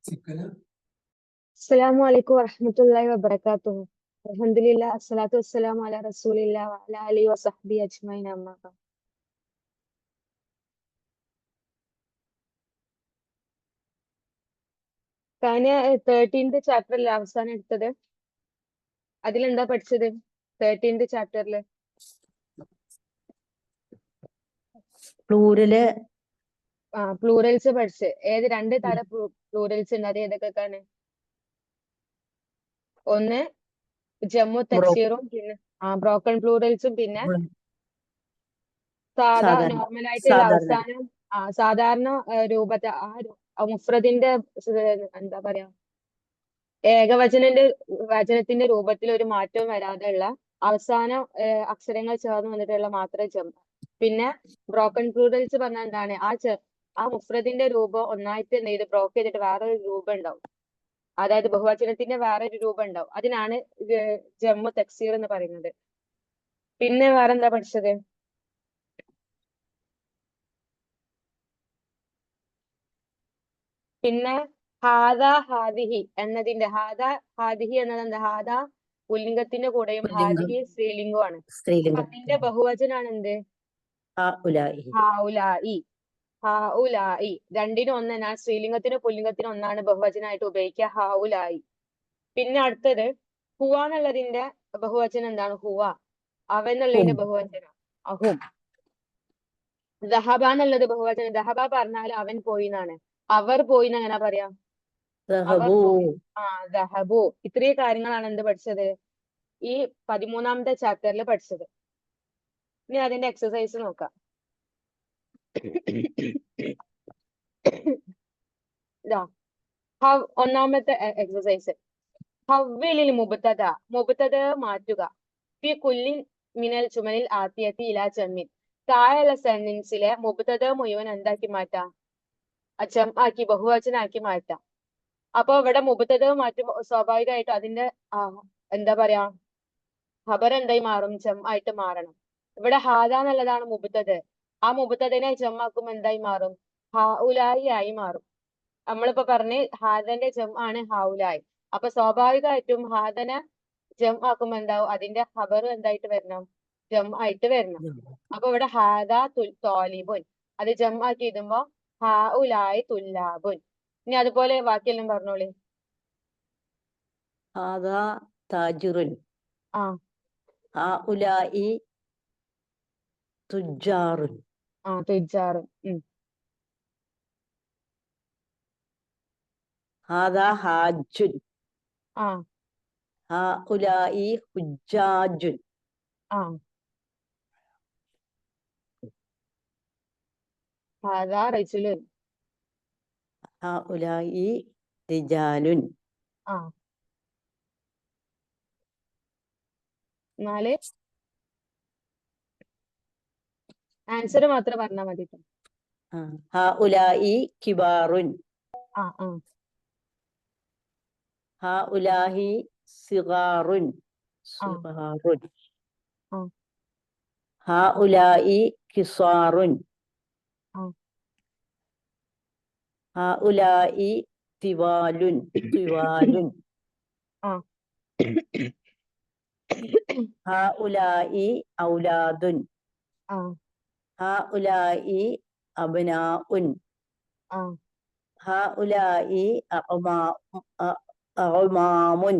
السلام عليكم ورحمة الله وبركاته. الحمد لله الصلاة والسلام على رسول الله وعلى آله وصحبه أجمعين أما بعد. കഴിഞ്ഞ 13th ചാപ്റ്ററിൽ അവസാനം എടുത്തത് അതിലെന്താ പഠിച്ചത്? 13th ചാപ്റ്ററിൽ പ്ലൂരല് പ്ലൂറൽസ് പഠിച്ച്. ഏത് രണ്ട് തരം പ്ലൂറൽസ് ഉണ്ട്? അത് ഏതൊക്കെയാണ്? ഒന്ന് ജമ്മു തക്സീറും പിന്നെ ബ്രോക്കൺ പ്ലൂറൽസും പിന്നെ നോർമൽ ആയിട്ടുള്ള അവസാനം സാധാരണ രൂപത്തെ മുഫ്രദിന്റെ എന്താ പറയാ വചനത്തിന്റെ രൂപത്തിൽ ഒരു മാറ്റവും വരാതെ ഉള്ള അവസാനം അക്ഷരങ്ങൾ ചേർന്ന് വന്നിട്ടുള്ള മാത്രമേ ജം. പിന്നെ ബ്രോക്കൺ പ്ലൂറൽസ് പറഞ്ഞാൽ എന്താണ്? ആ മുഫ്രദിന്റെ രൂപം ഒന്നായിട്ട് എന്ത് ചെയ്ത് ബ്രോക്ക് ചെയ്തിട്ട് വേറൊരു രൂപം ഉണ്ടാവും. അതായത് ബഹുവചനത്തിന്റെ വേറൊരു രൂപം ഉണ്ടാവും. അതിനാണ് ജമ്മു തക്സീർ എന്ന് പറയുന്നത്. പിന്നെ വേറെന്താ പഠിച്ചത്? പിന്നെ ഹാദ ഹാദിഹി എന്നതിന്റെ ഹാദിഹി എന്നത് എന്താ? ഹാദ പുല്ലിംഗത്തിന്റെ കൂടെയും ഹാദിഹി സ്ത്രീലിംഗമാണ്. അതിന്റെ ബഹുവചനാണ് എന്ത്? ഹാഉലായി. രണ്ടിനും ഒന്നാണ്. സ്ത്രീലിംഗത്തിനും പുല്ലിംഗത്തിനും ഒന്നാണ് ബഹുവചനായിട്ട് ഉപയോഗിക്കുക, ഹാഉലായി. പിന്നെ അടുത്തത് ഹുവ എന്നുള്ളതിന്റെ ബഹുവചനം എന്താണ്? ഹുവ. അവൻ എന്നുള്ളതിന്റെ ബഹുവചനം അഹും. ദഹബ എന്നുള്ളത് ബഹുവചനം. ദഹബ പറഞ്ഞാൽ അവൻ പോയി എന്നാണ്. അവർ പോയി എന്ന് എങ്ങനെ പറയാം? ദഹബു. ഇത്രയും കാര്യങ്ങളാണ് എന്ത് പഠിച്ചത്? ഈ 13ാമത്തെ ചാപ്റ്ററിൽ പഠിച്ചത്. ഇനി അതിന്റെ എക്സസൈസ് നോക്കാം. ഒന്നാമത്തെ എക്സസൈസ്, ഹവ്വിലിൽ മുബ്തദ മാറ്റുക. ഫി കുല്ലിൻ മിനൽ ജുമലിൽ ആത്തിയത്തി ഇലാ ജമ്മിൻ. താഴെയുള്ള സെന്റൻസിലെ മുബ്തദ മുഴുവൻ എന്താക്കി മാറ്റാം? ജം ആക്കി ബഹുവചനാക്കി മാറ്റാം. അപ്പൊ ഇവിടെ മുബ്തദ മാറ്റും സ്വാഭാവികമായിട്ടും അതിന്റെ എന്താ പറയാ ഖബർ എന്തായി മാറും? ജം ആയിട്ട് മാറണം. ഇവിടെ ഹാദ എന്നുള്ളതാണ് മുബ്തദ. ആ മുബ്തദിനെ ജം ആക്കുമ്പോൾ എന്തായി മാറും? ഹാഉലായി ആയി മാറും. നമ്മളിപ്പോ പറഞ്ഞ് ഹാദന്റെ ജം ആണ് ഹാഉലായി. അപ്പൊ സ്വാഭാവികമായിട്ടും ഹാദനെ ജം ആക്കുമ്പോ എന്താവും? അതിന്റെ ഖബർ എന്തായിട്ട് വരണം? ജം ആയിട്ട് വരണം. അപ്പൊ ഇവിടെ ഹാദ തോലിബുൻ, അത് ജം ആക്കി ഇടുമ്പോ ഹാഉലായി തുല്ലാബുൻ. ഇനി അതുപോലെ ബാക്കിയെല്ലാം പറഞ്ഞോളി. ഹാദാ താജിറുൻ, ഹാഉലായി തുജാറുൻ. തുജാറുൻ. ഹാദാ ഹാജുൻ, ഹാഉലായി ഹുജാജുൻ. ഹാദാ റജുലുൻ, ഹാഉലായി റിജാലുൻ. 4 ആൻസർ മാത്രം പറഞ്ഞാൽ മതി. ഹാഉലായി കിബാറുൻ, ഹാഉലാഹി സിഗാറുൻ. ഹാഉലായി കിസാറുൻ, ഹാഉലായി തിവാലുൻ. ഹാഉലായി ഔലാദുൻ, ഹാഉലായി അബ്നാഉൻ. ഹാഉലായി അഅ്മാമുൻ.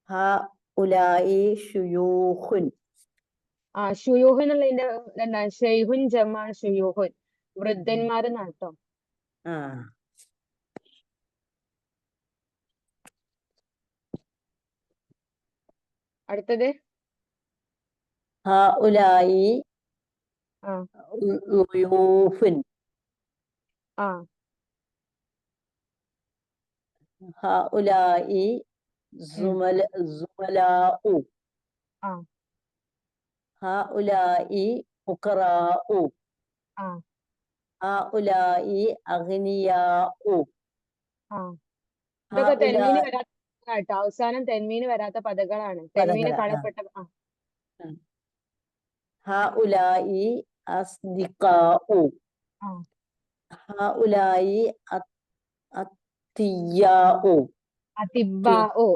ഹാഉലായി ശുയൂഖുൻ. ഷുയൂഹ് എന്നുള്ളതിന്റെ എന്താണ്? ഷെയ്ഹുൻ ജമാണ് ഷുയൂഹുൻ, വൃദ്ധന്മാരെന്നാണ് കേട്ടോ. അടുത്തത് ഹാഉലായി ളുയൂഫുൻ. ഹാഉലായി സുമലാഉ. ഹാഉലായി ഫുഖറാഉ. ഹാഉലായി അഗ്നിയാഉ. ഇതൊക്കെ തെൻമീന് വരാത്ത കേട്ടോ. അവസാനം തെൻമീന് വരാത്ത പദങ്ങളാണ്. തെൻമീന് കളയപ്പെട്ട. ഹാഉലായി അസ്ദിഖാഉ. ഹഉലായി അത്തിയാഉ അതിബാഉ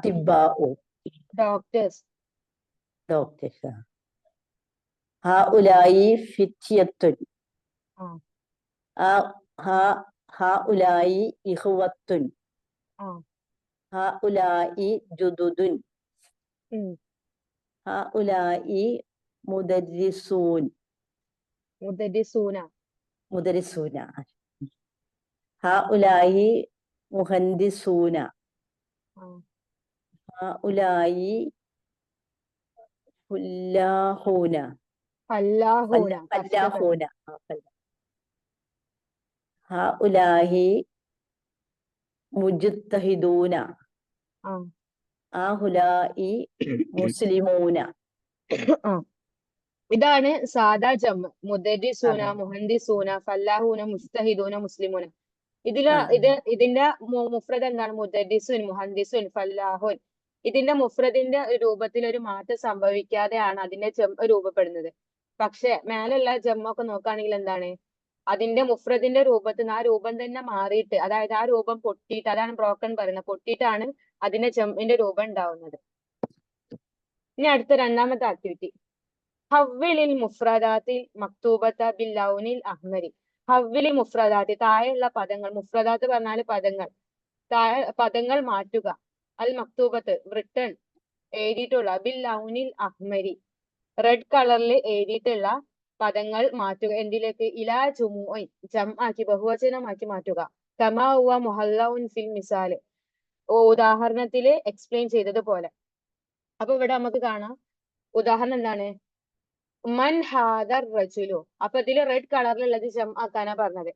തിബ്ബാഉ ഡോക്ടേഴ്സ്. ഡോക്ടേഴ്സ്. ഹഉലായി ഫിത്യത്തുൻ ആ ഹഉലായി ഇഖ്വത്തുൻ ആ ഹഉലായി ജുദുദുൻ ഉം ഹഉലായി മുദരിസൂൻ മുദരിസൂന മുദരിസൂന ഹഉലായി മുഹന്ദിസൂന ആ ഹഉലായി ഫുല്ലാഹൂന ഫല്ലാഹൂന കർഷകർ. ഫല്ലാഹൂന ഹഉലാഹി മുജ്തഹിദൂന ആ ഹഉലായി മുസ്ലിമൂന. ആ ഇതാണ് സാദാ ജമ്മ്. മുദരിസൂന, അതെ. മുഹന്ദിസൂന, ഫല്ലാഹൂന, മുസ്തഹിദൂന, മുസ്ലിമൂന. ആ, ഇതിന്റെ മുഫ്രദ് എന്താണ്? മുദരിസുൻ, മുഹന്ദിസുൻ, ഫല്ലാഹുൻ. ഇതിന്റെ മുഫ്രദിന്റെ രൂപത്തിൽ ഒരു മാറ്റം സംഭവിക്കാതെയാണ് അതിന്റെ ജമ്മ് രൂപപ്പെടുന്നത്. പക്ഷെ മേലുള്ള ജമ്മൊക്കെ നോക്കുകയാണെങ്കിൽ എന്താണ്? അതിന്റെ മുഫ്രദിന്റെ രൂപത്തിൽ നിന്ന് ആ രൂപം തന്നെ മാറിയിട്ട്, അതായത് ആ രൂപം പൊട്ടിയിട്ട്, അതാണ് ബ്രോക്കൺ പറയുന്നത്, പൊട്ടിയിട്ടാണ് അതിന്റെ ജമ്മിന്റെ രൂപം ഉണ്ടാവുന്നത്. ഇനി അടുത്ത രണ്ടാമത്തെ ആക്ടിവിറ്റി, ഹവ്വിലിൽ മുഫ്രദാത്തിൽ മക്തൂബത്ത ബിൽ ലൗനിൽ അഹ്മരി. ഹവ്വിലി മുഫ്രദാത്തി, താഴെയുള്ള പദങ്ങൾ, മുഫ്രദാത്ത് പറഞ്ഞാൽ പദങ്ങൾ, പദങ്ങൾ മാറ്റുക. അൽ മക്തൂബത്ത് റിട്ടൺ എഴുതിയിട്ടുള്ള, ബിൽ ലൗനിൽ അഹ്മരി റെഡ് കളറിൽ എഴുതിയിട്ടുള്ള പദങ്ങൾ മാറ്റുക. എന്തിലേക്ക്? ഇലാ ജുമുഇൻ, ജംആക്കി ബഹുവചനമാക്കി മാറ്റുക. കമാ ഹുവ മുഹല്ലഉൻ ഫിൽ മിസാല്, ഉദാഹരണത്തിൽ എക്സ്പ്ലെയിൻ ചെയ്തതുപോലെ. അപ്പൊ ഇവിടെ നമുക്ക് കാണാം, ഉദാഹരണം എന്താണ്? മൻ ഹാദർ റജുലു. അപ്പൊ ഇതിൽ റെഡ് കളറിലുള്ളത് ജംആക്കാനാ പറഞ്ഞത്.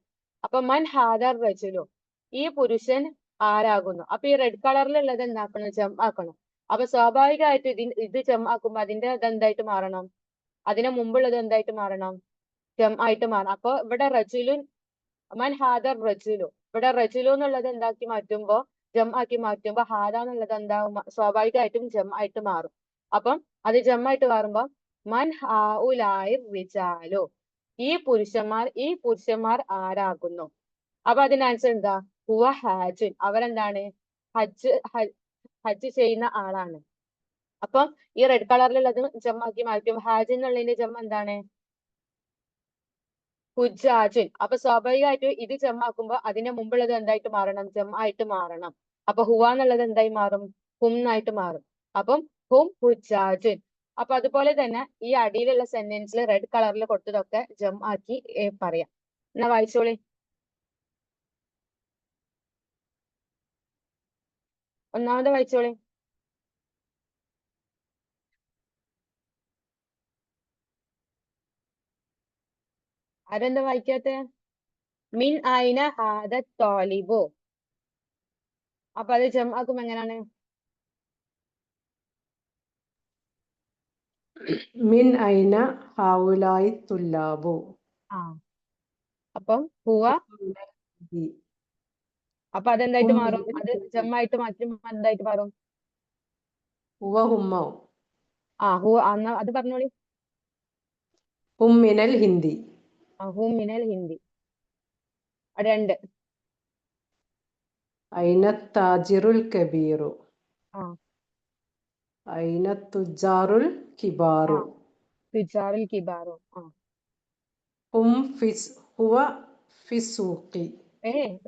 അപ്പൊ മൻ ഹാദർ റജുലു, ഈ പുരുഷൻ ആരാകുന്നു. അപ്പൊ ഈ റെഡ് കളറിലുള്ളത് എന്താക്കണം? ജംആക്കണം. അപ്പൊ സ്വാഭാവികമായിട്ട് ഇത് ജംആക്കുമ്പോ അതിന്റെ ഇതെന്തായിട്ട് മാറണം? അതിന് മുമ്പുള്ളത് എന്തായിട്ട് മാറണം? ജംആയിട്ട് മാറണം. അപ്പൊ ഇവിടെ റജുലുൻ, മൻ ഹാദർ റജുലു, ഇവിടെ റജുലു എന്നുള്ളത് എന്താക്കി മാറ്റുമ്പോ, ജംആക്കി മാറ്റുമ്പോ ഹാദ എന്നുള്ളത് എന്താവും? സ്വാഭാവികമായിട്ടും ജംആയിട്ട് മാറും. അപ്പം അത് ജംആയിട്ട് മാറുമ്പോ മൻ ഹഉലായി റിജാലു, ഈ പുരുഷന്മാർ ആരാകുന്നു. അപ്പൊ അതിന്റെ ആൻസർ എന്താ? ഹുവ ഹാജുൻ, അവരെന്താണ്? ഹജ്ജ് ചെയ്യുന്ന ആളാണ്. അപ്പം ഈ റെഡ് കളറിലുള്ളത് ജമ്മാക്കി മാറ്റും. ഹാജ് എന്നുള്ളതിന്റെ ജമ്മ എന്താണ്? ഹുജാജുൻ. അപ്പൊ സ്വാഭാവികമായിട്ടും ഇത് ജമ്മാക്കുമ്പോ അതിന്റെ മുമ്പുള്ളത് എന്തായിട്ട് മാറണം? ജമ്മായിട്ട് മാറണം. അപ്പൊ ഹുവ എന്നുള്ളത് എന്തായി മാറും? ഹും എന്നായിട്ട് മാറും. അപ്പം ഹും ഹുജാജുൻ. അപ്പൊ അതുപോലെ തന്നെ ഈ അടിയിലുള്ള സെന്റൻസിൽ റെഡ് കളറിൽ കൊടുത്തതൊക്കെ ജംആക്കി പറയാം. എന്നാ വായിച്ചോളി. ഒന്നാമത് വായിച്ചോളി. ആരെന്താ വായിക്കാത്തെ? മിൻ ഐന ഹാദ ത്വാലിബു. അപ്പൊ അത് ജംആക്കും എങ്ങനെയാണ്? മിൻ ഐന ഹൗലായി തുല്ലാബു. ആ അപ്പം ഹുവ, അപ്പൊ അതെന്തായിട്ട് മാറും? അത് ജമ്മായിട്ട് മാറ്റുമ്പോ എന്തായിട്ട് മാറും? ഹുവ ഹുമ്മൗ. ഹുവ. അത് പറഞ്ഞോളി. ഹും മിനൽ ഹിന്ദി. ഹും മിനൽ ഹിന്ദി. 2. ഐന താജിറുൽ കബീറു. ആ ഐന തുജാറുൽ കിബാറു. തുജാറുൽ കിബാറു. ഹുവ ഫിസൂഖി.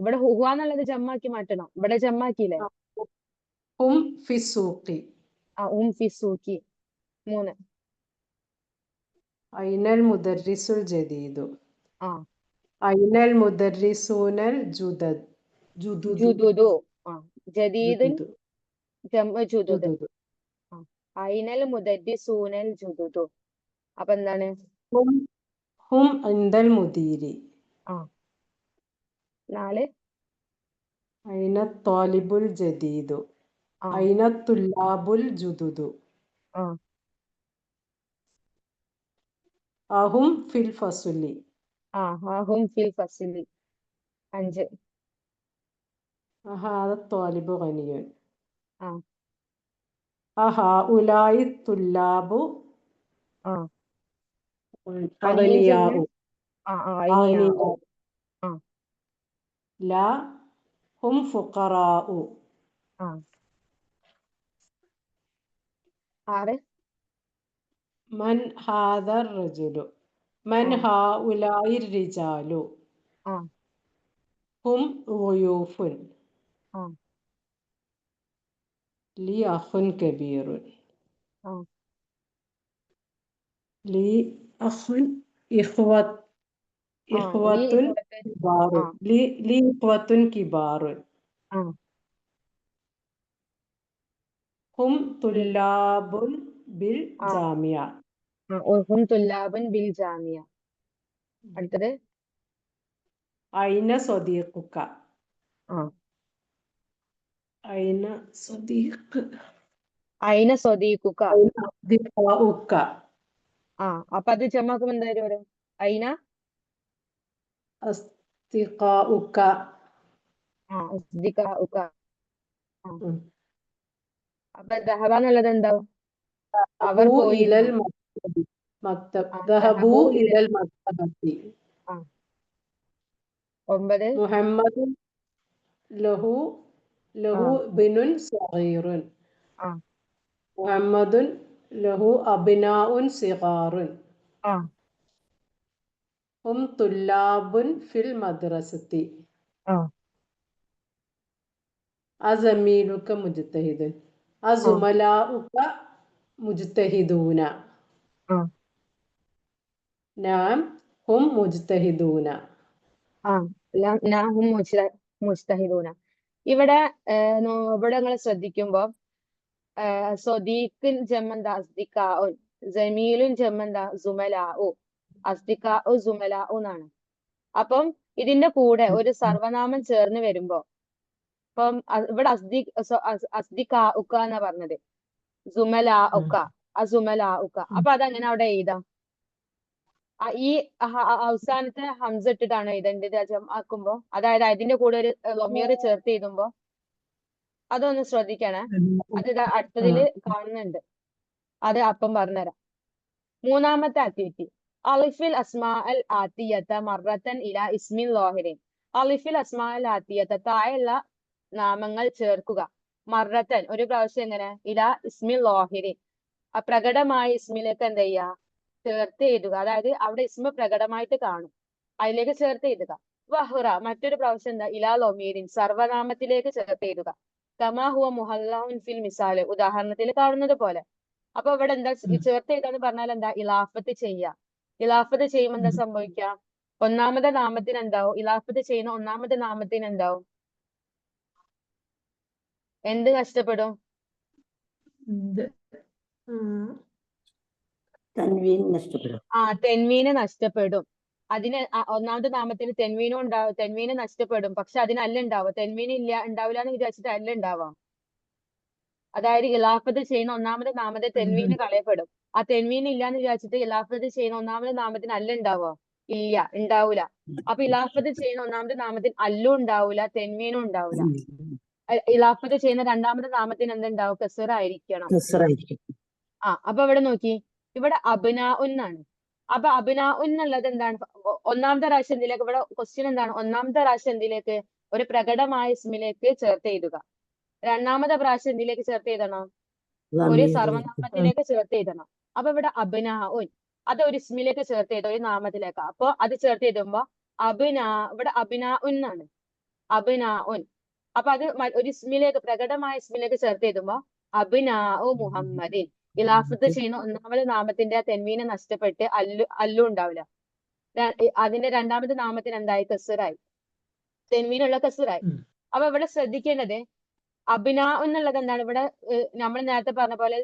ഇവിടെ ഹുവ എന്നുള്ളത് ജമ്മാക്കി മാറ്റണം. ഇവിടെ ജമ്മാക്കിയില്ലേ? ഹും ഫിസൂഖി. ഹും ഫിസൂഖി. 3. ഐനൽ മുദർരിസുൽ ജദീദു. ആ ഐനൽ മുദർരിസൂനൽ ജുദുദു. ജദീദുൻ ജമ്മ ജുദുദ്. ജുദുദു. ഐനൽ മുദർരിസൂനൽ ജുദുദു. അപ്പൊ എന്താണ്? ഹും ഇൻദൽ മുദീരി. 4. ഐന ത്വാലിബുൽ ജദീദു. ഐന തുല്ലാബുൽ ജുദുദു. അഹും ഫിൽ ഫസുലി. ഹും ഫിൽ ഫസിലി. 5. ഹാദ ത്വാലിബു ഗനിയുൻ. ആ ഹഉലായി തുല്ലാബു ആ അഗ്നിയാഉ. അഗ്നിയാഉ. ലാ ഹും ഫുഖറാഉ. ആ 6 മൻ ഹാദർ റജുലു. മൻ ആ ഹാഉലായി റിജാലു. ആ ഹും ളുയൂഫുൻ. ആ ലി അഖുൻ കബീറുൻ. ആ ലി അഖുൻ ഇഖ്വത്ത് ലി ഇഖ്വത്തുൻ ഇഖ്വത്ത് ആ കിബാറുൻ. ലി ഇഖ്വത്തുൻ കിബാറുൻ. ആ ഹും തുല്ലാബുൻ ബിൽ ആ ജാമിയ. ഹും തുല്ലാബുൻ ബിൽ ജാമിയ. അടുത്തത് ഐന സ്വദീഖുക. ആ ഐന സ്വദീഖ്. ഐന സ്വദീഖുക. ഐന അസ്ദിഖാഉക. ആ അപ്പൊ അത് ജമാക്കുമ്പോ എന്തായാലും വരും ഐന അസ്ദിഖാഉക. അസ്ദിഖാഉക. ഉം. അപ്പൊ ദഹബ എന്നുള്ളത് എന്താവും? അവർ ദഹബു പോയി ഇലൽ എന്നാണ്. മക്തബി. മക്തബ്. ആ ദഹബു ദഹബു ഇലൽ മക്തബത്തി. ആ 9 മുഹമ്മദ് ലഹു ആ ബിനുൻ സഗീറുൻ. ആ മുഹമ്മദുൻ ലഹു അബ്നാഉൻ സിഗാറുൻ. ആ ഹും തുല്ലാബുൻ ഫിൽ മദ്രസത്തി. ആ അസമീലുക മുജ്തഹിദുൻ. അസുമലാഉക മുജ്തഹിദൂന. ആ നാം ഹും മുജ്തഹിദൂന. ആ ഹും മുജ്തഹിദൂന. ഇവിടെ ഇവിടെ നിങ്ങൾ ശ്രദ്ധിക്കുമ്പോ സ്വദീഖിൻ ജമ്മന്താ അസ്ദിഖാഉൻ, ജമീലുൻ ജമ്മന്താ സുമലാഉ, അസ്ദിഖാഉ സുമലാഉ എന്നാണ്. അപ്പം ഇതിന്റെ കൂടെ ഒരു സർവനാമം ചേർന്ന് വരുമ്പോ ഇപ്പം ഇവിടെ അസ്ദിഖാഉക എന്നാ പറഞ്ഞത്, സുമലാഉക, അസുമലാഉക. അപ്പൊ അതങ്ങനെ അവിടെ എഴുതാം. ഈ അവസാനത്തെ ഹംസ ഇട്ടിട്ടാണ് എഴുതേണ്ടത് ആക്കുമ്പോ, അതായത് അതിന്റെ കൂടെ ഒരു ലൊമീർ ചേർത്ത് എഴുതുമ്പോ. അതൊന്ന് ശ്രദ്ധിക്കണേ. അത് അടുത്തതില് കാണുന്നുണ്ട്. അത് അപ്പം പറഞ്ഞുതരാം. മൂന്നാമത്തെ ആക്ടിവിറ്റി, അലിഫിൽ അസ്മാ അൽ ആത്തിയത്ത മറത്തൻ ഇല ഇസ്മിൻ ലോഹിറിൻ. അലിഫിൽ അസ്മാ അൽ ആത്തിയത്ത താഴെയുള്ള നാമങ്ങൾ ചേർക്കുക. മറത്തൻ ഒരു പ്രാവശ്യം എങ്ങനെ, ഇല ഇസ്മിൻ ലോഹിറിൻ പ്രകടമായ ഇസ്മിലേക്ക് എന്ത് ചെയ്യുക, ചേർത്ത് എഴുതുക. അതായത് അവിടെ ഇസ്മ പ്രകടമായിട്ട് കാണും, അതിലേക്ക് ചേർത്ത് എഴുതുക. വഹ്റ മറ്റൊരു പ്രാവശ്യം എന്താ, ഇലാ ലൊമീരിൻ സർവനാമത്തിലേക്ക് ചേർത്ത് എഴുതുക. കമാ ഹുവ മുഹല്ലഉൻ ഫിൽ മിസാല് ഉദാഹരണത്തിൽ കാണുന്നത് പോലെ. അപ്പൊ ഇവിടെ എന്താ ചേർത്ത് എഴുതാന്ന് പറഞ്ഞാൽ എന്താ, ഇലാഫത്ത് ചെയ്യുക. ഇലാഫത്ത് ചെയ്യുമ്പോൾ എന്താ സംഭവിക്കുക, ഒന്നാമത്തെ നാമത്തിന് എന്താവും, ഇലാഫത്ത് ചെയ്യുന്ന ഒന്നാമത്തെ നാമത്തിന് എന്താവും, എന്ത് നഷ്ടപ്പെടും? തൻവീൻ നഷ്ടപ്പെടും. തെൻവീന് നഷ്ടപ്പെടും. അതിന് ഒന്നാമത്തെ നാമത്തിന് തെൻവീനും ഉണ്ടാവും, തെൻവീന് നഷ്ടപ്പെടും. പക്ഷെ അതിന് അല്ല ഉണ്ടാവുക, തെൻവീന് ഉണ്ടാവില്ല എന്ന് വിചാരിച്ചിട്ട് അല്ല ഉണ്ടാവാം. അതായത് ഇലാഫത്ത് ചെയ്യുന്ന ഒന്നാമത്തെ നാമത്തെ തെൻവീന് കളയപ്പെടും. ആ തെൻവീൻ ഇല്ല എന്ന് വിചാരിച്ചിട്ട് ഇലാഫത്ത് ചെയ്യുന്ന ഒന്നാമത്തെ നാമത്തിന് അല്ല ഉണ്ടാവോ, ഇല്ല, ഉണ്ടാവൂല. അപ്പൊ ഇലാഫത്ത് ചെയ്യുന്ന ഒന്നാമത്തെ നാമത്തിന് അല്ലും ഉണ്ടാവൂല, തെൻവീനും ഉണ്ടാവൂല. ഇലാഫത്ത് ചെയ്യുന്ന രണ്ടാമത്തെ നാമത്തിന് എന്തുണ്ടാവും, കസറായിരിക്കണം. കസറായിരിക്കും. അപ്പൊ ഇവിടെ നോക്കി, ഇവിടെ അബ്നാഉന്നാണ്. അപ്പൊ അബ്നാഉൻ എന്നുള്ളത് എന്താണ്, ഒന്നാമത്തെ പ്രാവശ്യം എന്തിലേക്ക്, ഇവിടെ ക്വസ്റ്റ്യൻ എന്താണ്, ഒന്നാമത്തെ പ്രാവശ്യം എന്തിലേക്ക്, ഒരു പ്രകടമായ ഇസ്മിലേക്ക് ചേർത്ത് എഴുതുക. രണ്ടാമത്തെ പ്രാവശ്യം എന്തിലേക്ക് ചേർത്ത് എഴുതണം, ഒരു സർവനാമത്തിലേക്ക് ചേർത്ത് എഴുതണം. അപ്പൊ ഇവിടെ അബ്നാഉൻ അത് ഒരു ഇസ്മിലേക്ക് ചേർത്ത് എഴുതുക, ഒരു നാമത്തിലേക്ക്. അപ്പൊ അത് ചേർത്ത് എഴുതുമ്പോ ഇവിടെ അബ്നാഉൻ എന്നാണ്, അബ്നാഉൻ. അപ്പൊ അത് ഒരു ഇസ്മിലേക്ക്, പ്രകടമായ ഇസ്മിലേക്ക് ചേർത്ത് എഴുതുമ്പോ അബ്നാഉ മുഹമ്മദിൻ. ഇലാഫത്ത് ചെയ്യുന്ന ഒന്നാമത്തെ നാമത്തിന്റെ തെൻവീനെ നഷ്ടപ്പെട്ട് അല്ലും ഉണ്ടാവില്ല. അതിന്റെ രണ്ടാമത്തെ നാമത്തിന് എന്തായി, കസറായി, തെൻവീനുള്ള കസറായി. അപ്പൊ ഇവിടെ ശ്രദ്ധിക്കേണ്ടത് അബ്നാ എന്നുള്ളത് എന്താണ്, ഇവിടെ നമ്മൾ നേരത്തെ പറഞ്ഞ പോലെ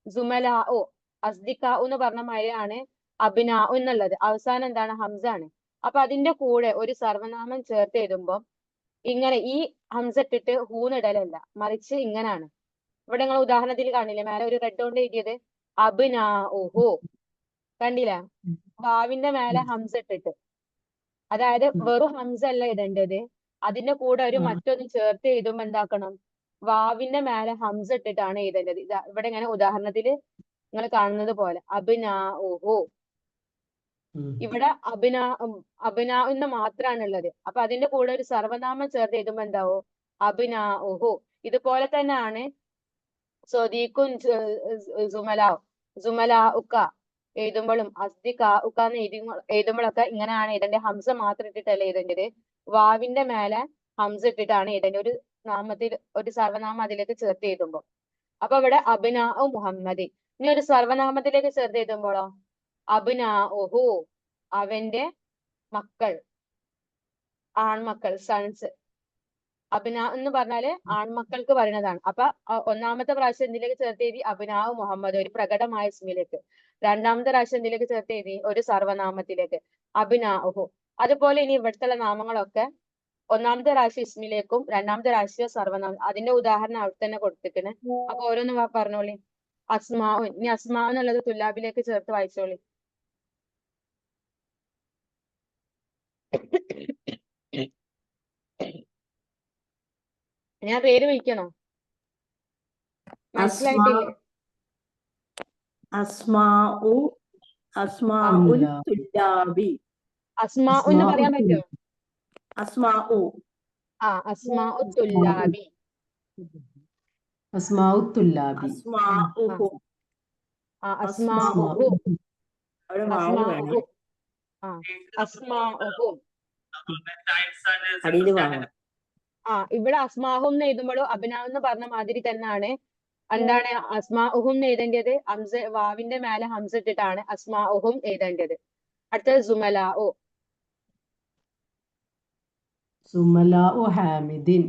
സുമലാഉ അസ്ദിഖാഉ എന്ന് പറഞ്ഞ മാതിരിയാണ് അബ്നാ എന്നുള്ളത്. അവസാനം എന്താണ്, ഹംസ ആണ്. അപ്പൊ അതിന്റെ കൂടെ ഒരു സർവനാമം ചേർത്ത് എഴുതുമ്പോൾ ഇങ്ങനെ ഈ ഹംസ ഇട്ടിട്ട് ഹൂന്നിടലല്ല, മറിച്ച് ഇങ്ങനാണ്. ഇവിടെ നിങ്ങൾ ഉദാഹരണത്തിൽ കാണില്ലേ, മേലെ ഒരു റെഡ് കൊണ്ട് എഴുതിയത് അബ്നാഉഹു, കണ്ടില്ലേ, വാവിന്റെ മേലെ ഹംസ ഇട്ടിട്ട്. അതായത് വെറും ഹംസ അല്ല ഇടേണ്ടത്, അതിന്റെ കൂടെ ഒരു മറ്റൊന്ന് ചേർത്ത് എഴുതുമ്പോ എന്താക്കണം, വാവിന്റെ മേലെ ഹംസ ഇട്ടിട്ടാണ് എഴുതേണ്ടത്. ഇവിടെ ഇങ്ങനെ ഉദാഹരണത്തിൽ നിങ്ങൾ കാണുന്നത് പോലെ അബ്നാഉഹു. ഇവിടെ അബിനാ എന്ന് മാത്രാണുള്ളത്. അപ്പൊ അതിന്റെ കൂടെ ഒരു സർവനാമം ചേർത്ത് എഴുതുമ്പോ എന്താവോ? അബിനാഉഹു. ഇതുപോലെ തന്നെയാണ് സ്വദീഖുൻ സുമലാഉക്ക എഴുതുമ്പോഴും അസ്ദിഖാഉക്ക എന്ന് എഴുതുമ്പോഴൊക്കെ ഇങ്ങനെയാണ് എഴുതേണ്ടത്. ഹംസ മാത്രം ഇട്ടിട്ടല്ല എഴുതേണ്ടത്. വാവിന്റെ മേലെ ഹംസ ഇട്ടിട്ടാണ് എഴുതേണ്ടത്. ഒരു സർവനാമം അതിലേക്ക് ചേർത്ത് എഴുതുമ്പോ. അപ്പൊ ഇവിടെ അബ്നാഉ മുഹമ്മദ്. ഇനി ഒരു സർവനാമത്തിലേക്ക് ചേർത്ത് എഴുതുമ്പോഴോ? അബ്നാഉഹു, അവന്റെ മക്കൾ, ആൺമക്കൾ, സൺസ്. അബ്നാ എന്ന് പറഞ്ഞാല് ആൺമക്കൾക്ക് പറയുന്നതാണ്. അപ്പൊ ഒന്നാമത്തെ പ്രാവശ്യം എന്തിലേക്ക് ചേർത്ത് എഴുതി? അബ്നാഉ മുഹമ്മദ്, ഒരു പ്രകടമായ ഇസ്മിലേക്ക്. രണ്ടാമത്തെ പ്രാവശ്യം എന്തിലേക്ക് ചേർത്ത് എഴുതി? ഒരു സർവനാമത്തിലേക്ക്, അബ്നാഉഹു. അതുപോലെ ഇനി ഇവിടുത്തെ നാമങ്ങളൊക്കെ ഒന്നാമത്തെ പ്രാവശ്യം ഇസ്മിലേക്കും രണ്ടാമത്തെ പ്രാവശ്യം സർവനാമം. അതിന്റെ ഉദാഹരണം അവിടെ തന്നെ കൊടുത്തിട്ടുണ്ട്. അപ്പൊ ഓരോന്ന് പറഞ്ഞോളി. അസ്മാഉൻ. ഇനി അസ്മാ എന്നുള്ളത് തുല്ലാബിലേക്ക് ചേർത്ത് വായിച്ചോളി. ഞാൻ പേര് വിളിക്കണോ? മനസ്സിലായിട്ടില്ലേ? അസ്മാഉ അസ്മാഉൽ തുല്ലാബി. അസ്മാ എന്ന് പറയാൻ പറ്റുമോ? അസ്മാഉ അസ്മാഉ തുല്ലാബി. അസ്മാഉത്തുല്ലാബി. അസ്മാഉഹു. അസ്മാഉഹു. അവിടെ വാവ് വേണം. അസ്മാഉഹു. അടിയിൽ വാവ്. ഇവിടെ അസ്മാഹും എന്ന് എഴുതുമ്പോഴും അബ്നാഉ എന്ന് പറഞ്ഞ മാതിരി തന്നെയാണ്. എന്താണ് അസ്മാഉഹും എഴുതേണ്ടത്? വാവിന്റെ മേലെ ഹംസ ഇട്ടിട്ടാണ് അസ്മാഉഹും എഴുതേണ്ടത്. അടുത്തത് സുമലാഉ. സുമലാഉ ഹാമിദിൻ.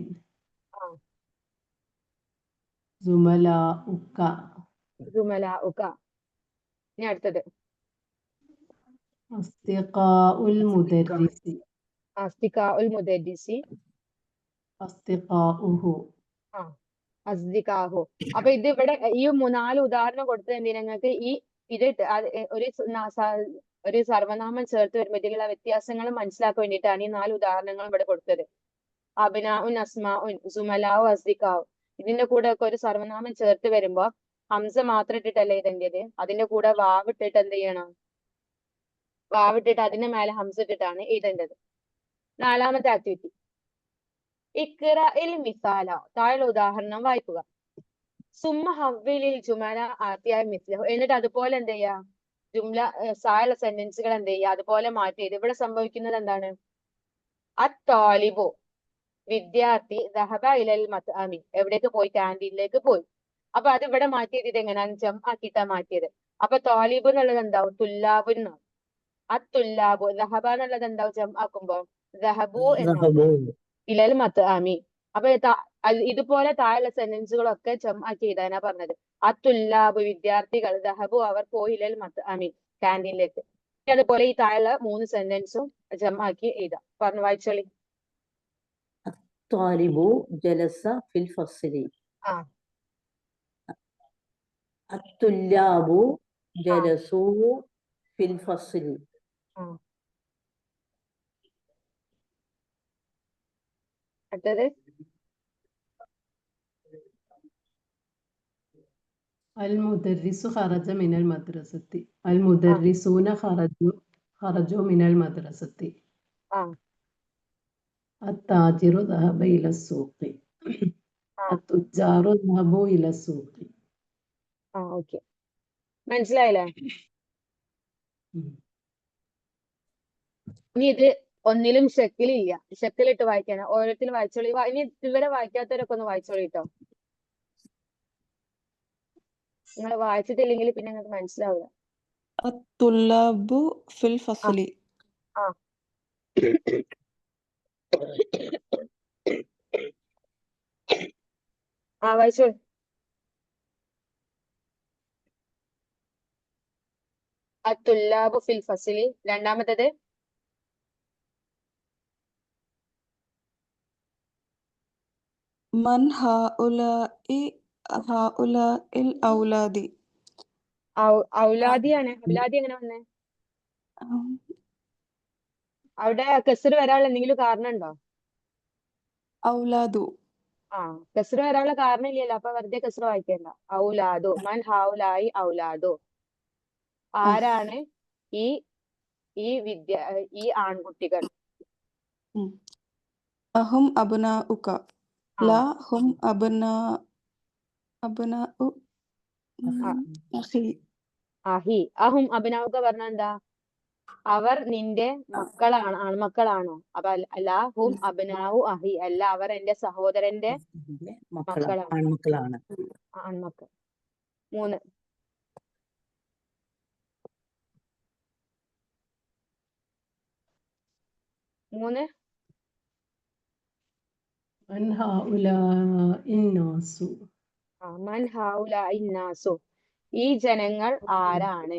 സുമലാഉക. സുമലാഉക. ഇനി അടുത്തത് അസ്തിഖാഉൽ മുദർരിസി. അസ്തിഖാഉൽ മുദർരിസി. അസ്തിഖാഉഹു. അസ്ദിഖാഹു. അപ്പൊ ഇത് ഇവിടെ ഈ 4 ഉദാഹരണം കൊടുത്തത് എന്തിനാ? നിങ്ങൾക്ക് ഇത് ഒരു സർവനാമം ചേർത്ത് വരുമ്പോൾ ഇതിലുള്ള വ്യത്യാസങ്ങൾ മനസ്സിലാക്കാൻ വേണ്ടിയിട്ടാണ് ഈ 4 ഉദാഹരണങ്ങൾ ഇവിടെ കൊടുത്തത്. അബ്നാഉൻ, അസ്മാഉൻ, സുമലാഉ, അസ്ദിഖാഉ. ഇതിന്റെ കൂടെ ഒക്കെ ഒരു സർവനാമം ചേർത്ത് വരുമ്പോ ഹംസ മാത്രം ഇട്ടിട്ടല്ലേ എഴുതേണ്ടത്. അതിന്റെ കൂടെ വാവ് ഇട്ടിട്ട് എന്ത് ചെയ്യണം? വാവ് ഇട്ടിട്ട് അതിന്റെ മേലെ ഹംസ ഇട്ടിട്ടാണ് എഴുതേണ്ടത്. 4ാമത്തെ ആക്ടിവിറ്റി, ഇഖ്റഇൽ മിസാല. താഴെ ഉദാഹരണം വായിക്കുക. സുമ്മ ഹവ്വിലിൽ ജുമല ആത്തിയായ മിസ്ലഹു. എന്നിട്ട് അതുപോലെ എന്ത് ചെയ്യാ? സായുള്ള സെന്റൻസുകൾ എന്ത് ചെയ്യുക? അതുപോലെ മാറ്റിയത്. ഇവിടെ സംഭവിക്കുന്നത് എന്താണ്? അത്താലിബു, വിദ്യാർത്ഥി, ദഹബ ഇലൽ മത്അമി, എവിടേക്ക് പോയി? ക്യാൻറ്റീനിലേക്ക് പോയി. അപ്പൊ അത് ഇവിടെ മാറ്റിയത് ഇത് എങ്ങനെയാണ്? ജം ആക്കിയിട്ടാ മാറ്റിയത്. അപ്പൊ താലിബ് എന്നുള്ളത് എന്താവും? തുല്ലാബു എന്നാവും. അത്തുല്ലാബു. ദഹബ എന്നുള്ളത് എന്താവും? ജം ആക്കുമ്പോ ദഹബു എന്നാവും. ഇലൽ മത്അമി. അപ്പൊ ഇതുപോലെ താഴെയുള്ള സെന്റൻസുകളൊക്കെ ജം ആക്കി എഴുതാനാ പറഞ്ഞത്. അത്തുല്ലാബു, വിദ്യാർത്ഥികൾ, ദഹബു, അവർ പോയി, ഇലൽ മത്അമി, ക്യാൻറ്റീനിലേക്ക്. അതുപോലെ ഈ താഴെയുള്ള 3 സെന്റൻസും ജം ആക്കി എഴുതാം. പറഞ്ഞു വായിച്ചോളി. الطالب جلس في الفصل. الطلاب جلسوا في الفصل. അടുത്തത് المدرس خرج من المدرسة. المدرسون خرجوا من المدرسة. التاجر ذهب إلى السوق. التجار ذهبوا إلى السوق. ഓക്കെ, മനസ്സിലായില്ലേ? ഇനി ഇത് ഒന്നിലും ഷെക്കിലില്ല. ഷെക്കിലിട്ട് വായിക്കാനാ. ഓരോരുത്തരും വായിച്ചോളി. ഇനി ഇതുവരെ വായിക്കാത്തവരൊക്കെ ഒന്ന് വായിച്ചോളി കേട്ടോ. നിങ്ങൾ വായിച്ചിട്ടില്ലെങ്കിൽ പിന്നെ നിങ്ങൾക്ക് മനസ്സിലാവില്ല. الطلاب في الفصل. വായിച്ചോളി. അത്തുല്ലാബു ഫിൽ ഫസ്ലി. രണ്ടാമത്തത് من هؤلاء الأولاد. ഔലാദിയാണ്. ഔലാദി എങ്ങനെ വന്നേ? അവിടെ കെസർ വരാനുള്ള എന്തെങ്കിലും കാരണം ഉണ്ടോ? ഔലാദു. കെസർ വരാനുള്ള കാരണം ഇല്ലല്ലോ. അപ്പൊ വെറുതെ കെസർ വായിക്കണ്ട. ഔലാദു. മൻ ഹൗലായി ഔലാദു. ആരാണ് ഈ ഈ ആൺകുട്ടികൾ. അഹും അബ്നാഉക ആ ലാ ഹും അബ്നാഉ അഖി അഹി അഹും അഭിനവുക പറഞ്ഞ എന്താ? അവർ നിന്റെ മക്കളാണ്, ആൺമക്കളാണോ? അപ്പൊ അല്ല ഹും അബ്നാഉ അഹി, അല്ല അവർ എന്റെ സഹോദരന്റെ മക്കളാണ്, മക്കളാണ്, ആൺമക്കളാണ്. ആൺമക്കൾ. 3. من هؤلاء الناس മൻ ഹൗലാഇ നാസു, ഈ ജനങ്ങൾ ആരാണ്?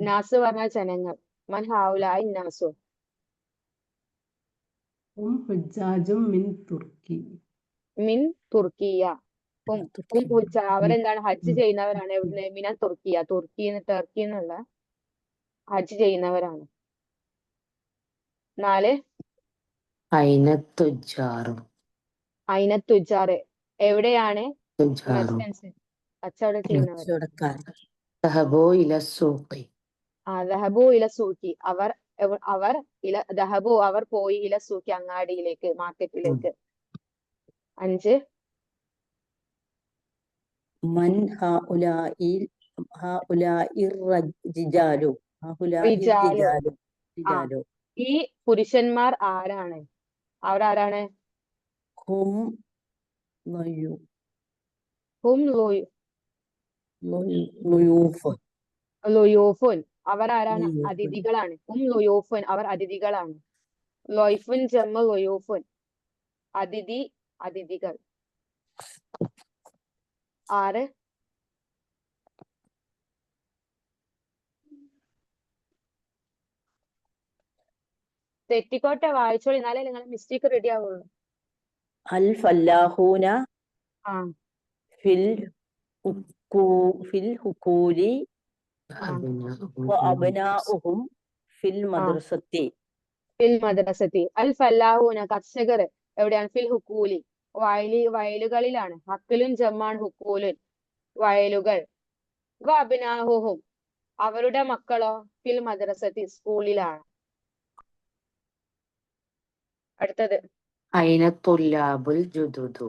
നാസ് പറഞ്ഞ ജനങ്ങൾ. മൻ ഹൗലാഇ നാസു هم حجاج من تركي മിൻ തുർക്കിയ. അവരെന്താണ്? ഹജ്ജ് ചെയ്യുന്നവരാണ്. എവിടുന്ന്? മിന തുർക്കിയ, ടർക്കി എന്നുള്ള ഹജ്ജ് ചെയ്യുന്നവരാണ്. 4. അയിനത്തുജാറും, അയിനത്തുജാറ്, എവിടെയാണ്? തുജാറും മെർച്ചൻസ്, കച്ചവടം ചെയ്യുന്നവർ. കച്ചവടക്കാർ. ദഹബു ഇല സൂഖി, ദഹബു ഇല സൂക്കി, അവർ ദഹബു അവർ പോയി, ഇല സൂക്കി അങ്ങാടിയിലേക്ക്, മാർക്കറ്റിലേക്ക്. 5. മൻ ഹാഉലാഇർ റിജാലു, റിജാലു. റിജാലു ഈ പുരുഷന്മാർ ആരാണ്? അവരാരാണ്? ഹും ലയു ഹും ലുയൂഫ്, ലുയൂഫുൻ, അവർ ആരാണ്? ലുയൂഫുൻ. അതിഥികളാണ്. ഹും ലുയൂഫുൻ, അവർ അതിഥികളാണ്. ലൊയ്ഫുൻ ജമ്മ ലുയൂഫുൻ, അതിഥികൾ. 6. തെറ്റിക്കോട്ടെ, വായിച്ചോളി, എന്നാലേ നിങ്ങളെ മിസ്റ്റേക്ക് റെഡി ആവുള്ളൂ. അൽ ഫല്ലാഹൂന ആ ഫിൽ ഹുക്കൂലി വഅബ്നാഉഹും ഫിൽ മദ്രസത്തി. ഫിൽ മദ്രസത്തി. അൽ ഫല്ലാഹൂന, കർഷകർ എവിടെയാണ്? ഫിൽ ഹുക്കൂലി, വയലുകളിലാണ്. ഹക്കലുൻ ജമ്മാൻ ഹുക്കൂലുൻ, വയലുകൾ. വഅബ്നാഉഹും, അവരുടെ മക്കളോ? ഫിൽ മദ്രസത്തി, സ്കൂളിലാണ്. അടുത്തത് അയിനത്തുല്ലാബുൽ ജുദുദു,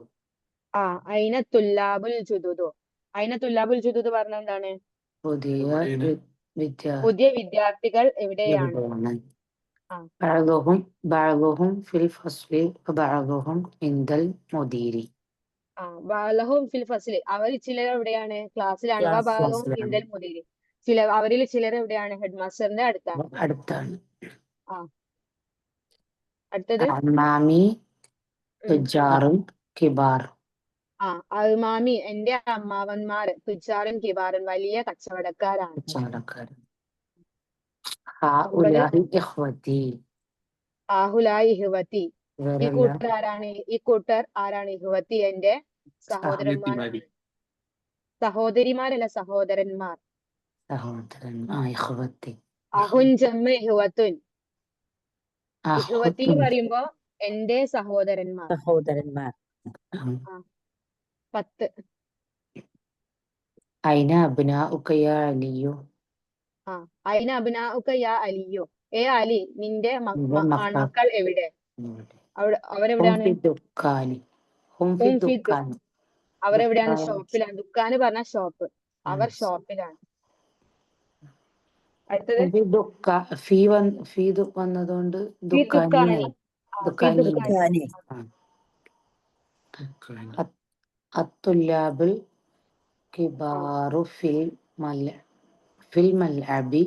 അയിന തുല്ലാബുൽ ജുദുദു. അയിന തുല്ലാബുൽ ജുദുദ് പറഞ്ഞ എന്താണ്? പുതിയ വിദ്യാർത്ഥികൾ എവിടെയാണ്? ആ. ബഅദുഹും ഫിൽ ഫസ്ലി വബഅദുഹും ഇൻദൽ മുദീരി. ബഅദുഹും ഫിൽ ഫസ്ലി, അവർ ചിലർ എവിടെയാണ്? ക്ലാസ്സിലാണ്. വബഅദുഹും ക്ലാസ്സിലാണ്. ഇൻദൽ മുദീരി, അവരിൽ ചിലർ എവിടെയാണ്? ഹെഡ് മാസ്റ്ററിന്റെ അടുത്താണ്. അടുത്തത് അമ്മാമി തുജാറും കിബാർ. അൽമാമി, എന്റെ അമ്മാവന്മാർ, തുജാറുൻ കിബാറുൻ, വലിയ കച്ചവടക്കാരാണ്. ഹഉലാഇ ഇഖ്വതി, ആഹുലായി ഇഹ്വതി, ഈ കൂട്ടർ ആരാണ്? ഇഹ്വതി, എന്റെ സഹോദരന്മാരാണ്. സഹോദരിമാരല്ല, സഹോദരന്മാർ. ഇഖ്വതി. അഹുൻ ജമ്മ ഇഹ്വത്തുൻ, ഇഹ്വതി പറയുമ്പോ എന്റെ സഹോദരന്മാർ. 10. അയിന അബ്നാഉക യാ അലിയു, അയിന അബ്നാഉക യാ അലിയു, ഏ അലി, നിന്റെ ആൺമക്കൾ എവിടെ? അവരെവിടെയാണ്? അവരെവിടെയാണ്? ഷോപ്പിലാണ്. ദുഃഖാന് പറഞ്ഞ ഷോപ്പ്, അവർ ഷോപ്പിലാണ്. അടുത്തത് വന്നതുകൊണ്ട് അത്തുല്ലാബുൽ കിബാറു ഫിൽ മൽഅബി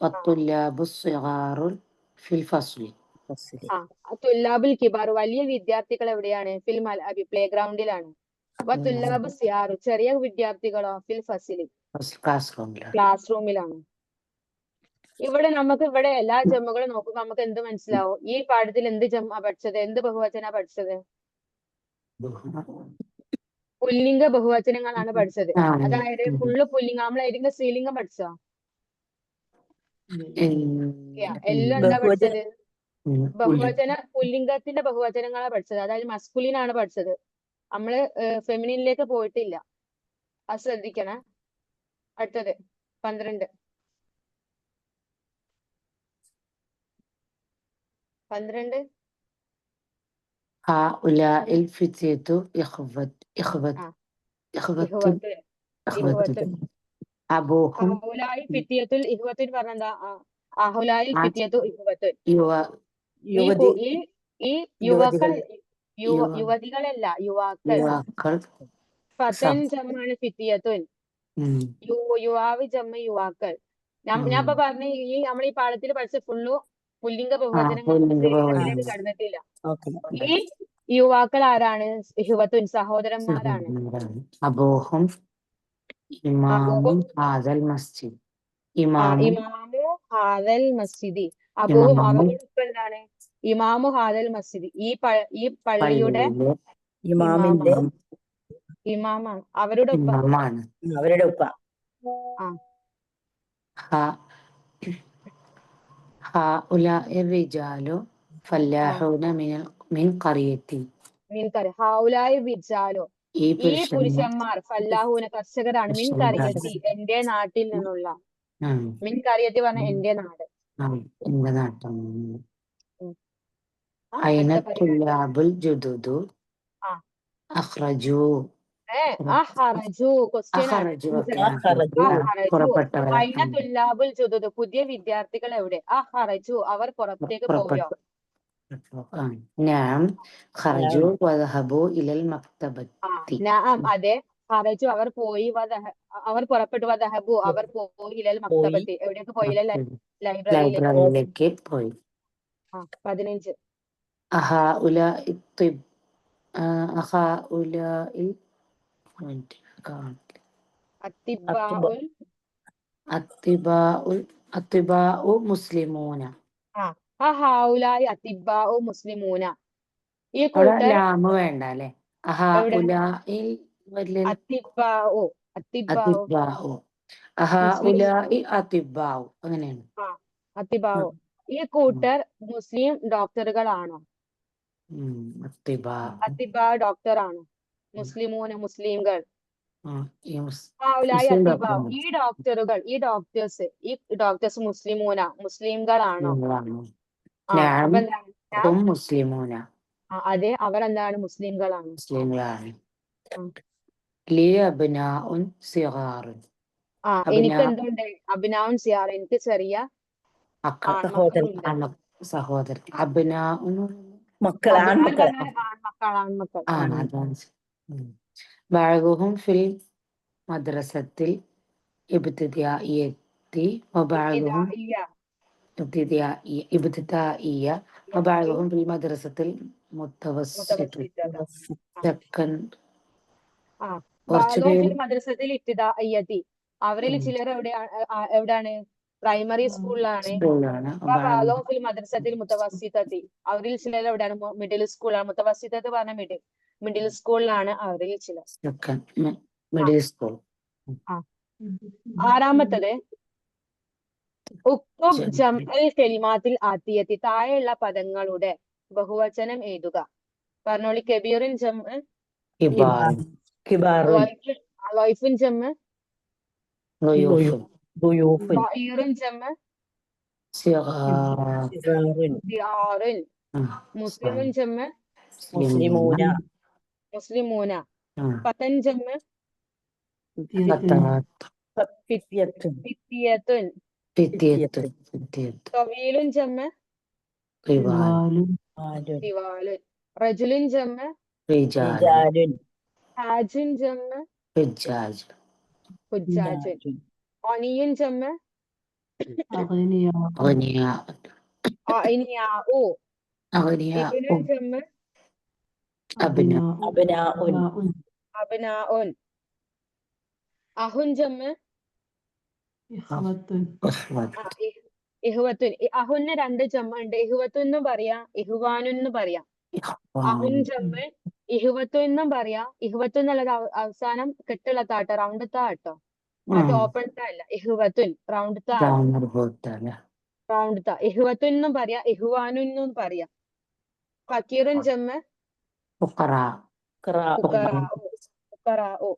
വത്തുല്ലാബു സിഗാറു ഫിൽ ഫസ്ലി. തുല്ലാബുൽ കിബാർ, വലിയ വിദ്യാർത്ഥികൾ എവിടെയാണ്? ഫിൽ മൽഅബി, പ്ലേ ഗ്രൗണ്ടിലാണ്. വത്തുല്ലാബു സിഗാറു, ചെറിയ വിദ്യാർത്ഥികളോ? ഫിൽ ഫസ്ലി, ക്ലാസ് റൂമിലാണ്. ഇവിടെ എല്ലാ ജമ്മുകളും നോക്കുമ്പോൾ നമുക്ക് എന്ത് മനസ്സിലാവും? ഈ പാഠത്തിൽ എന്ത് ജമ്മ പഠിച്ചത്? എന്ത് ബഹുവചന പഠിച്ചത്? പുല്ലിംഗ ബഹുവചനങ്ങളാണ് പഠിച്ചത്. അതായത് ഫുള്ള് പുല്ലിംഗ. നമ്മൾ ഏതെങ്കിലും സ്ത്രീലിംഗം പഠിച്ചോ? എല്ലാം എന്താ പഠിച്ചത്? പുല്ലിംഗത്തിന്റെ ബഹുവചനങ്ങളാണ് പഠിച്ചത്. അതായത് മസ്കുലിൻ ആണ് പഠിച്ചത്. നമ്മള് ഫെമിനിനിലേക്ക് പോയിട്ടില്ല, അത് ശ്രദ്ധിക്കണം. അടുത്തത് 12. 12 هؤلاء الفتية إخوة ആ إخوة ഇഹ്വത്തുൻ ഇഹ്വത്തുൻ أبوهم ഹൗലായി ഫിത്തിയത്തുൽ ഇഹ്വത്തുൻ പറഞ്ഞെന്താ അഹുലായിൽ ഫിത്തിയത്തു ഇഹ്വത്തുൻ ഈ യുവതി ഈ ഈ യുവാക്കൾ യുവ- യുവതികളല്ല യുവാക്കൾ യുവാക്കൾ ഫതൻ ജമ്മാണ് ഫിത്തിയത്തുൻ യുവാവ് ജമ്മ യുവാക്കൾ ഞാൻ ഇപ്പൊ പറഞ്ഞ ഈ നമ്മൾ ഈ പാഠത്തിൽ പഠിച്ച ഫുള്ളു പുല്ലിംഗ ബഹുവചനങ്ങൾ പുല്ലിംഗ ബഹുവചനം. ഇതിലേക്ക് കടന്നിട്ടില്ല ഓക്കെ ഈ യുവാക്കൾ ആരാണ് ഇഹ്വത്തുൻ സഹോദരന്മാരാണ് أبوهم إمام هذا المسجد إمام ഇമാമു ഹാദൽ മസ്ജിദി അബൂഹും ഇമാമു. അവരുടെ ഉപ്പ എന്താണ് ഇമാമു ഹാദൽ മസ്ജിദി ഈ പള്ളിയുടെ പള്ളിയിലെ ഇമാമിന്റെ ഇമാമാണ് അവരുടെ ഉപ്പ ഇമാമാണ്. അവരുടെ ഉപ്പ ها- هؤلاء الرجال فلاحون من قريتي മീൻകറി ഹൗലായി വിജാലോ ഈ ഈ പുരുഷന്മാർ ഫല്ലാഹൂന കർഷകരാണ് മിൻ കറിയത്തി എന്റെ നാട്ടിൽ നിന്നുള്ള മിൻ കറിയത്തി പറഞ്ഞ എന്റെ നാട് എന്റെ നാട്ടിൽ ആ, أين അടുത്ത പരിപാടി. الطلاب الجدد ആ. أخرجوا അഹറജു ക്വസ്റ്റ്യൻ ആണ് أخرجوا പുറപ്പെട്ടവർ അയിന തുല്ലാബുൽ ജുദുദ് പുതിയ വിദ്യാർത്ഥികൾ എവിടെ അഹറജു അവർ പുറത്തേക്ക് പോയോ نعم خرجوا وذهبوا إلى المكتبة നഅം അതെ ഹറജു അവർ പോയി അവർ പുറപ്പെട്ടു വദഹബു അവർ പോയി ഇലൽ മക്തബത്തി എവിടേക്ക് പോയി ലൈബ്രറിയിലേക്ക് ലൈബ്രറിയിലേക്ക് പോയി 15 أهؤلاء الطب أهؤلاء അത്തിബാഉൽ الطباء مسلمون ഹൗലായി അത്തിബാഉ മുസ്ലിമൂന ഈ അവിടെ കൂട്ടർ ലാമ് വേണ്ട അല്ലെ അഹഉലാഇൽ വലിയ അത്തിബാഉ അതിബാഉ അഹഉലാഇ അതിബാഉ അങ്ങനെയാണ് അത്തിബാഉ ഈ കൂട്ടർ മുസ്ലിം ഡോക്ടറുകളാണോ അതിബാ അത്തിബാ ഡോക്ടർ ആണോ മുസ്ലിമൂന മുസ്ലിംകൾ മുസ്ലിം അത്തിബാഉ ഈ ഡോക്ടേഴ്സ് മുസ്ലിമൂന മുസ്ലിംകളാണോ അപ്പൊ എന്താണ് മുസ്ലിമൂന അതെ അവരെന്താണ് മുസ്ലിംകളാണ് മുസ്ലിങ്ങളാണ് ലി അബ്നാഉൻ സിഗാറുൻ എനിക്ക് എന്തുണ്ട് അഭിനാവും സിയാർ എനിക്ക് ചെറിയ ആൺമക്കളുണ്ട് സഹോദരൻ അബ്നാഉൻ മക്കൾ ആൺമക്കൾ ആൺമക്കൾ بعضهم في المدرسة الابتدائية وبعضهم ابتدائية وبعضهم في المدرسة المتوسطة മദ്രസത്തിൽ ഇബ്തിദാഇയ്യത്തി അവരിൽ ചിലർ എവിടെയാണ് പ്രൈമറി സ്കൂളിലാണ് മദ്രസത്തിൽ മുത്തവസ്സിത്തത്തി അവരിൽ ചിലർ എവിടെയാണ് മിഡിൽ സ്കൂളാണ് മുത്തവസ്സിത്തത്ത് പറഞ്ഞ മിഡിൽ സ്കൂളിലാണ് അവരിൽ ചിലർ മിഡിൽ സ്കൂൾ ആറാമത്തത് ഉക്തുബ് ജംഅൽ കലിമാത്തിൽ ആത്തിയത്തി താഴെയുള്ള പദങ്ങളുടെ ബഹുവചനം എഴുതുക പറഞ്ഞോളി കബീറിൻ ജംഅ് വൈഫുൻ ജംഅ് ബഈറുൻ ജംഅ് സിഗാറുൻ മുസ്ലിമുൻ ജംഅ് മുസ്ലിമൂന ഫതൻ ജംഅ് ഫിത്തിയത്തുൻ തവീലുൻ ജംഅ് തിവാലുൻ റജുലുൻ ജംഅ് ഹാജുൻ ജംഅ് ഹുജ്ജാജുൻ അനിയുൻ ജംഅ് അഗ്നിയാഉ ഇബ്നുൻ ജംഅ് അബ്നാഉൻ അഹുൻ ജംഅ് ഇഹ്വത്തുൻ അഹുന് 2 ജംഅ് ഉണ്ട് ഇഹ്വത്തുൻ എന്നും പറയാ ഇഹ്വാനുൻ എന്നും പറയാ അഹുൻ ജംഅ് ഇഹ്വത്തുൻ എന്നും പറയാ ഇഹ്വത്തുൻ എന്നുള്ളത് അവസാനം കെട്ടുള്ള താട്ടോ റൗണ്ട് താട്ടോ മറ്റേ ഓപ്പൺ താ അല്ല ഇഹ്വത്തുൻ റൗണ്ട് താ റൗണ്ട് താ ഇഹ്വത്തുൻ എന്നും പറയാ ഇഹ്വാനുൻ എന്നും പറയാ ഫക്കീറുൻ ജംഅ് ഫുഖറാഉ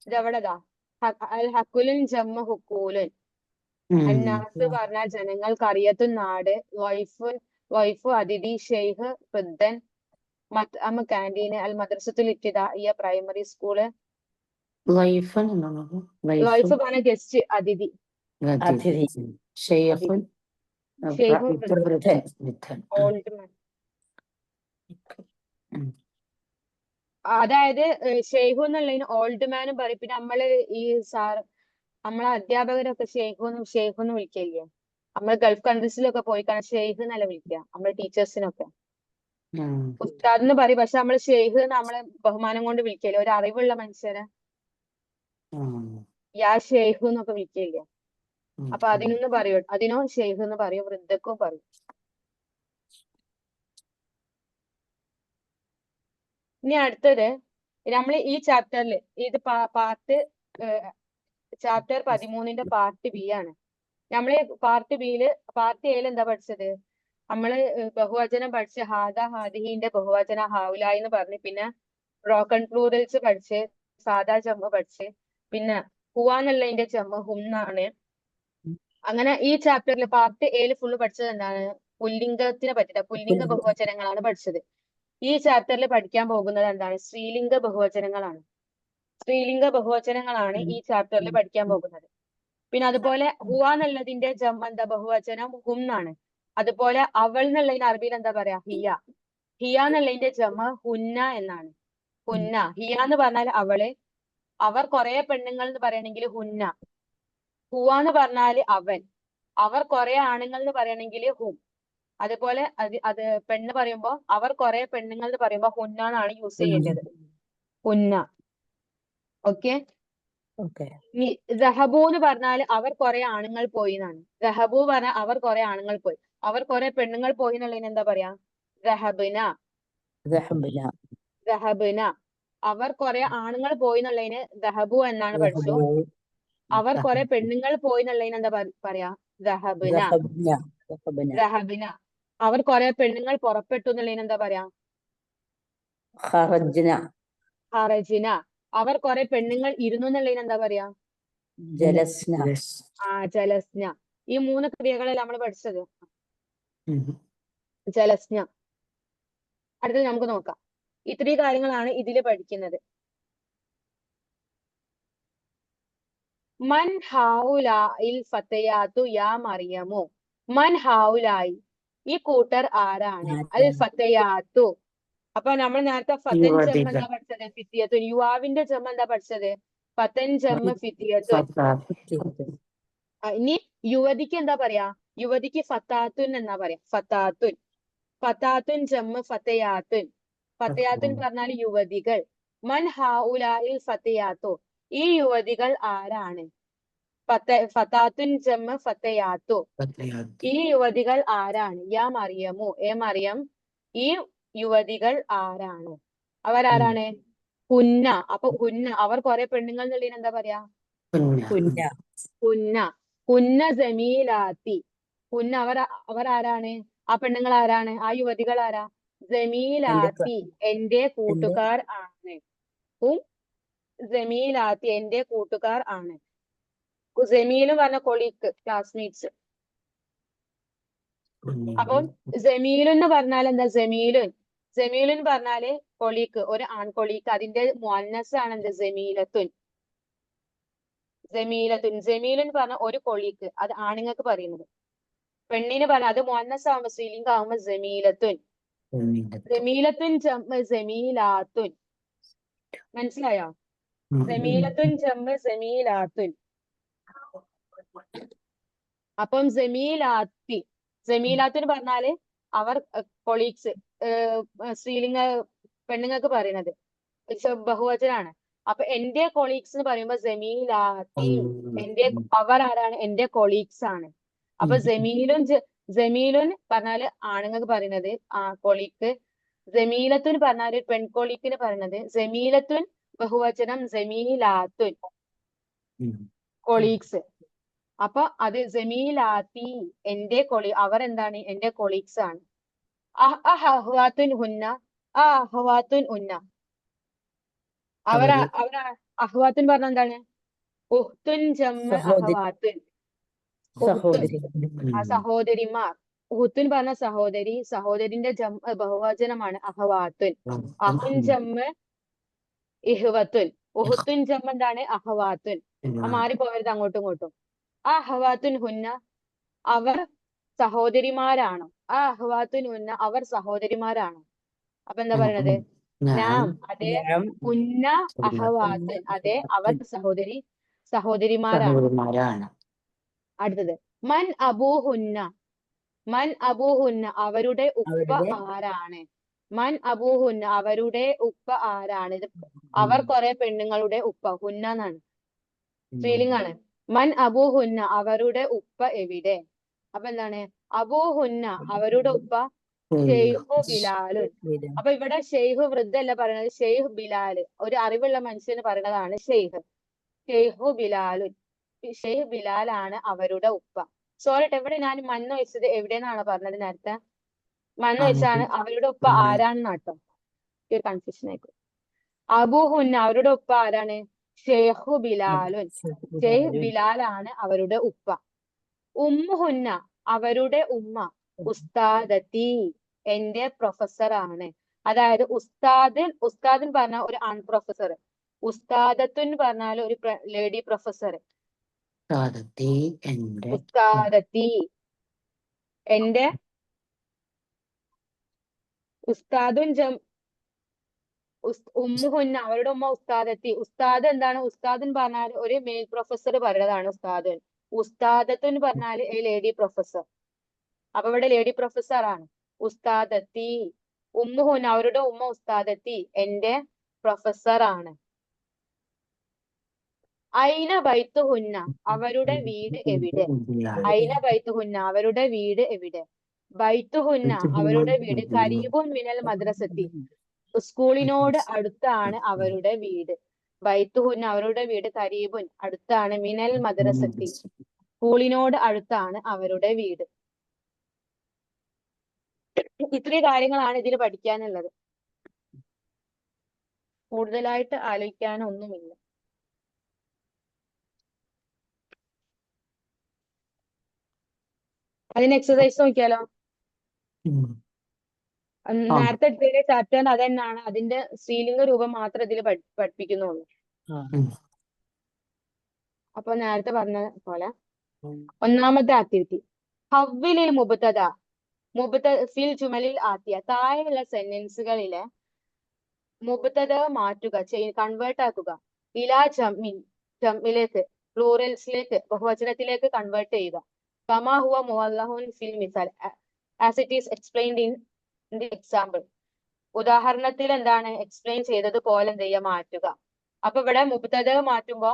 ഇതെവിടെതാ അൽ ഹക്കുലുൻ ജംഅ് ഹുക്കൂലുൻ അന്നാസ് പറഞ്ഞാൽ ജനങ്ങൾ, കറിയത്തുൻ നാട്, വൈഫ് അതിഥി, ഷെയ്ഖ് വൃദ്ധൻ, മത്അം കാന്റീൻ, അൽ മദ്രസത്തുൽ ഇബ്തിദാഇയ പ്രൈമറി സ്കൂള്. ലൈഫൻ എന്നാണോ? വൈഫ് പറഞ്ഞ ഗസ്റ്റ് അതിഥി. അതിഥി. ഷെയ്ഖുൻ ഷെയ്ഖ് വൃദ്ധൻ. Old man. അതായത് ഷെയ്ഖു എന്നുള്ളതിന് ഓൾഡ് മാനും പറയും. പിന്നെ നമ്മള് ഈ നമ്മളെ അധ്യാപകരൊക്കെ ഷെയ്ഖുന്ന് വിളിക്കില്ലേ? നമ്മൾ ഗൾഫ് കൺട്രീസിലൊക്കെ പോയി കാണാൻ ഷെയ്ഖ് എന്നല്ല വിളിക്കുക നമ്മളെ ടീച്ചേഴ്സിനൊക്കെ. ഉസ്താദ് എന്ന് പറയും, പക്ഷെ നമ്മള് ഷെയ്ഖ് നമ്മളെ ബഹുമാനം കൊണ്ട് വിളിക്കല്ലേ? ഒരു അറിവുള്ള മനുഷ്യരെ യാ ഷെയ്ഖ് എന്നൊക്കെ വിളിക്കില്ലേ? അപ്പൊ അതിനൊന്ന് പറയും, അതിനോ ഷെയ്ഖ് എന്ന് പറയും, വൃദ്ധക്കും പറയും. ഇനി അടുത്തത് നമ്മൾ ഈ ചാപ്റ്ററിൽ ഇത് പാർട്ട് ചാപ്റ്റർ 13ന്റെ പാർട്ട് ബി ആണ്. നമ്മള് പാർട്ട് എയിൽ എന്താ പഠിച്ചത്? നമ്മള് ബഹുവചനം പഠിച്ച് ഹാദ ഹാദിഹിന്റെ ബഹുവചന ഹൗലായി എന്ന് പറഞ്ഞ്, പിന്നെ ബ്രോക്കൺ പ്ലൂറൽസ് പഠിച്ച്, സാദാ ജമ്മ പഠിച്ച്, പിന്നെ ഹുവാന്നുള്ളതിന്റെ ജമ്മ ഹുന്നാണ്. അങ്ങനെ ഈ ചാപ്റ്ററിൽ പാർട്ട് എയിൽ ഫുള്ള് പഠിച്ചത് എന്താണ്? പുല്ലിംഗത്തിനെ പറ്റിയിട്ട് പുല്ലിംഗ ബഹുവചനങ്ങളാണ് പഠിച്ചത്. ഈ ചാപ്റ്ററിൽ പഠിക്കാൻ പോകുന്നത് എന്താണ്? സ്ത്രീലിംഗ ബഹുവചനങ്ങളാണ്. സ്ത്രീലിംഗ ബഹുവചനങ്ങളാണ് ഈ ചാപ്റ്ററിൽ പഠിക്കാൻ പോകുന്നത്. പിന്നെ അതുപോലെ ഹുവ എന്നുള്ളതിന്റെ എന്താ ബഹുവചനം ഹും എന്നാണ്. അതുപോലെ അവൾ എന്നുള്ളതിന് അറബിയിൽ എന്താ പറയാ? ഹിയ. ഹിയ എന്നുള്ളതിന്റെ ജമ ഹുന്ന എന്നാണ്. ഹുന്ന. ഹിയ എന്ന് പറഞ്ഞാൽ അവള്. അവർ കുറെ പെണ്ണുങ്ങൾ എന്ന് പറയണെങ്കിൽ ഹുന്ന. ഹുവ എന്ന് പറഞ്ഞാല് അവൻ. അവർ കുറെ ആണുങ്ങൾ എന്ന് പറയണെങ്കിൽ ഹും. അതുപോലെ അത് പെണ്ണ് പറയുമ്പോ അവർ കുറെ പെണ്ണുങ്ങൾ എന്ന് പറയുമ്പോ ഹുന്ന എന്നാണ് യൂസ് ചെയ്യേണ്ടത്. ഹുന്ന. ഓക്കെ. ഇനി ദഹബു എന്ന് പറഞ്ഞാൽ അവർ കുറെ ആണുങ്ങൾ പോയി എന്നാണ്. ദഹബു പറഞ്ഞാൽ അവർ കുറെ ആണുങ്ങൾ പോയി. അവർ കുറെ പെണ്ണുങ്ങൾ പോയി എന്നുള്ളതിന് എന്താ പറയാ? ദഹബിന. ദഹബിന. അവർ കുറെ ആണുങ്ങൾ പോയി എന്നുള്ളതിന് ദഹബു എന്നാണ് പഠിച്ചു. അവർ കുറെ പെണ്ണുങ്ങൾ പോയി എന്നുള്ളതിന് എന്താ പറയാ? ദഹബിന. ദഹബിന. അവർ കുറെ പെണ്ണുങ്ങൾ പുറപ്പെട്ടു എന്നുള്ളതിന് എന്താ പറയാ? ഖറജ്ന. അവർ കുറെ പെണ്ണുങ്ങൾ ഇരുന്നു എന്നുള്ളതിന് എന്താ പറയാ? ജലസ്ന. ഈ 3 ക്രിയകളെ നമ്മൾ പഠിച്ചത്. ജലസ്ന. അടുത്തത് നമുക്ക് നോക്കാം. ഇത്രയും കാര്യങ്ങളാണ് ഇതില് പഠിക്കുന്നത്. മൻ ഹൗലായിൽ ഫതയാത്തു യാ മറിയമു. മൻ ഹൗലായി, ഈ കൂട്ടർ ആരാണ്? അൽ ഫതയാത്തു. അപ്പൊ നമ്മൾ നേരത്തെ ഫതൻ ജമ്മ എന്താ പഠിച്ചത്? ഫിത്തിയത്തുൻ. യുവാവിന്റെ ജമ്മ എന്താ പഠിച്ചത്? ഫതൻ ജമ്മ ഫിത്തിയത്തുൻ. ഇനി യുവതിക്ക് എന്താ പറയാ? യുവതിക്ക് ഫത്താത്തുൻ എന്നാ പറയാ. ഫത്താത്തുൻ. ഫത്താത്തുൻ ജമ്മ ഫതയാത്തുൻ. ഫതയാത്തുൻ പറഞ്ഞാൽ യുവതികൾ. മൻ ഹൗലായിൽ ഫതയാത്തു, ഈ യുവതികൾ ആരാണ്? ഫത്താത്തുൻ ജമ്മ ഫതയാത്തു. ഈ യുവതികൾ ആരാണ്? യാ മറിയമു, ഏ മറിയം, ഈ യുവതികൾ ആരാണ്? അവരാരാണ്? ഹുന്ന. അപ്പൊ ഹുന്ന, അവർ കുറെ പെണ്ണുങ്ങൾ എന്നുള്ളതിന് എന്താ പറയാ? ഹുന്ന. ഹുന്ന ജമീലാത്തി. ഹുന്ന അവർ ആരാണ്? ആ പെണ്ണുങ്ങൾ ആരാണ്? ആ യുവതികൾ ആരാ? ജമീലാത്തി, എന്റെ കൂട്ടുകാർ ആണ്. ജമീലാത്തി, എന്റെ കൂട്ടുകാർ ആണ്. ജമീലും പറഞ്ഞ കൊളീഗ്, ക്ലാസ്മേറ്റ്സ്. അപ്പം ജമീലുൻ എന്ന് പറഞ്ഞാൽ എന്താ? ജമീലുൻ. ജമീലുൻ പറഞ്ഞാല് കൊളീഗ്, ഒരു ആൺകൊളീഗ്. അതിന്റെ മുഅന്നസ് ആണ് എന്ത്? ജമീലത്തുൻ. ജമീലത്തുൻ. ജമീലുൻ പറഞ്ഞ ഒരു കൊളീഗ്, അത് ആണുങ്ങൾക്ക് പറയുന്നത്. പെണ്ണിന് പറഞ്ഞ അത് മുഅന്നസ് ആവുമ്പോ, സ്ത്രീലിംഗ ആവുമ്പോ ജമീലത്തുൻ. ജമീലത്തുൻ ജമ്മ ജമീലാത്തുൻ. മനസ്സിലായോ? ജമീലത്തുൻ ജമ്മ ജമീലാത്തുൻ. അപ്പം ജമീലാത്തി. ജമീലാത്തുൻ പറഞ്ഞാല് അവർ കൊളീഗ്സ്, സ്ത്രീലിംഗ പെണ്ണുങ്ങൾക്ക് പറയുന്നത് ബഹുവചനാണ്. അപ്പൊ എന്റെ കൊളീഗ്സ് എന്ന് പറയുമ്പോ ജമീലാത്തി, എന്റെ അവർ ആരാണ്? എന്റെ കൊളീഗ്സ് ആണ്. അപ്പൊ ജമീലുൻ പറഞ്ഞാല് ആണുങ്ങൾക്ക് പറയുന്നത് കൊളീഗ്. ജമീലത്തുൻ പറഞ്ഞാല് പെൺകൊളീക്കിന് പറയുന്നത്. ജമീലത്തുൻ ബഹുവചനം ജമീലാത്തുൻ, കൊളീഗ്സ്. അപ്പൊ അത് ജമീലാത്തി, എന്റെ അവർ എന്താണ്? എന്റെ കൊളീഗ്സ് ആണ്. അഹ്വാത്തുൻ ഹുന്ന. അഹ്വാത്തുൻ ഉന്ന. അഹ്വാത്തുൻ പറഞ്ഞ എന്താണ്? ഉഹ്തുൻ ജമ്മ അഹ്വാത്തുൻ. സഹോദരി ആ സഹോദരിമാർ. ഉഹുത്തുൻ പറഞ്ഞ സഹോദരി, സഹോദരിന്റെ ബഹുവചനമാണ് അഹവാത്തുൻ. അഹുൻ ജമ്മ് ഇഹ്വത്തുൻ. ഉഹുത്തുൻ ജമ്മ് എന്താണ് അഹവാത്തുൻ. ആ മാറിപ്പോയത് അങ്ങോട്ടും ഇങ്ങോട്ടും. ആ അഹവാത്തുൻ ഹുന്ന അവർ സഹോദരിമാരാണോ? ആ അഹവാത്തുൻ ഹുന്ന അവർ സഹോദരിമാരാണോ? അപ്പൊ എന്താ പറയണത്? നാം അതെ, നാം ഹുന്ന അഹവാത്തുൻ അതെ അവർ സഹോദരിമാരാണ്. സഹോദരിമാരാണ്. അടുത്തത് മൻ അബൂഹുന്ന. മൻ അബൂഹുന്ന അവരുടെ ഉപ്പ അവരുടെ ആരാണ്? മൻ അബൂഹുന്ന അവരുടെ ഉപ്പ ആരാണ്? ഇത് അവർ കുറെ പെണ്ണുങ്ങളുടെ ഉപ്പ. ഹുന്ന എന്നാണ്, സ്ത്രീലിംഗ് ആണ്. മൻ അബൂഹുന്ന അവരുടെ ഉപ്പ എവിടെ? അപ്പൊ എന്താണ്? അബൂഹുന്ന അവരുടെ ഉപ്പ ഷെയ്ഖു ബിലാലുൻ. അപ്പൊ ഇവിടെ ഷെയ്ഖ് വൃദ്ധല്ല പറയുന്നത്, ഷെയ്ഖ് ബിലാല്, ഒരു അറിവുള്ള മനുഷ്യന് പറയുന്നതാണ് ഷെയ്ഖ്. ഷെയ്ഖു ബിലാലുൻ. ഷെയ്ഖ് ബിലാലാണ് അവരുടെ ഉപ്പ. സോറി, എവിടെ ഞാൻ മണ്ണ് വെച്ചത് എവിടെന്നാണ് പറഞ്ഞത് നേരത്തെ? മണ്ണ് വെച്ചാണ് അവരുടെ ഉപ്പ ആരാണെന്നാട്ടോ. കൺഫ്യൂഷൻ ആയിക്കോ. അബൂഹുന്ന അവരുടെ ഉപ്പ ആരാണ്? ഷെയ്ഖു ബിലാലുൻ. ഷെയ്ഖ് ബിലാലാണ് അവരുടെ ഉപ്പ. ഉമ്മുഹുന്ന അവരുടെ ഉമ്മ ഉസ്താദത്തി എന്റെ പ്രൊഫസർ ആണ്. അതായത് ഉസ്താദ് പറഞ്ഞ ഒരു ആൺ പ്രൊഫസർ, ഉസ്താദത്തുൻ പറഞ്ഞാൽ ഒരു ലേഡി പ്രൊഫസർ. ഉസ്താദത്തി എന്റെ ഉസ്താദുൻ ഉമ്മുഹുന്ന അവരുടെ ഉമ്മ ഉസ്താദത്തി. ഉസ്താദ് എന്താണ്? ഉസ്താദ് പറഞ്ഞാൽ ഒരു മെയിൽ പ്രൊഫസർ പറയുന്നതാണ് ഉസ്താദ്. ഉസ്താദത്തുൻ പറഞ്ഞാൽ എ ലേഡി പ്രൊഫസർ. അപ്പൊ ഇവിടെ ലേഡി പ്രൊഫസർ ആണ്. ഉസ്താദത്തി ഉമ്മുഹുന്ന അവരുടെ ഉമ്മ ഉസ്താദത്തി എന്റെ പ്രൊഫസർ ആണ്. ഐന ബൈത്തുഹുന്ന അവരുടെ വീട് എവിടെ? ഐന ബൈത്തുഹുന്ന അവരുടെ വീട് എവിടെ? ബൈത്തുഹുന്ന അവരുടെ വീട് കരീബുൻ മിനൽ മദ്രസത്തി സ്കൂളിനോട് അടുത്താണ് അവരുടെ വീട്. ബൈത്തുഹുന്ന അവരുടെ വീട് കരീബുൻ അടുത്താണ്, മിനൽ മദ്രസത്തി സ്കൂളിനോട് അടുത്താണ് അവരുടെ വീട്. ഇത്രയും കാര്യങ്ങളാണ് ഇതിൽ പഠിക്കാനുള്ളത്. കൂടുതലായിട്ട് ആലോചിക്കാനൊന്നുമില്ല. അതിന് എക്സസൈസ് നോക്കിയാലോ? നേരത്തെ എടുത്തതിലെ ചാപ്റ്റർ അത് തന്നെയാണ്, അതിന്റെ സ്ത്രീലിംഗ രൂപം മാത്രം ഇതിൽ പഠിപ്പിക്കുന്നുള്ളൂ. അപ്പൊ നേരത്തെ പറഞ്ഞ പോലെ ഒന്നാമത്തെ ആക്ടിവിറ്റി ഹവ്വിലിൽ മുബ്തദ ഫിൽ ജുമലിൽ ആത്തിയ. താഴെയുള്ള സെന്റൻസുകളിലെ മുബ്തദ മാറ്റുക, കൺവേർട്ട് ആക്കുക. ഇലാ ജമ്മിലേക്ക് പ്ലൂറൽസിലേക്ക് ബഹുവചനത്തിലേക്ക് കൺവേർട്ട് ചെയ്യുക. കമാ ഹുവ മുവല്ലഹുൻ ഫിൽ മിസാൽ as it is explained in the example. ഉദാഹരണത്തിൽ എന്താണ് എക്സ്പ്ലെയിൻ ചെയ്തത് പോലെ എന്ത് ചെയ്യുക, മാറ്റുക. അപ്പൊ ഇവിടെ മുബ്തദ മാറ്റുമ്പോ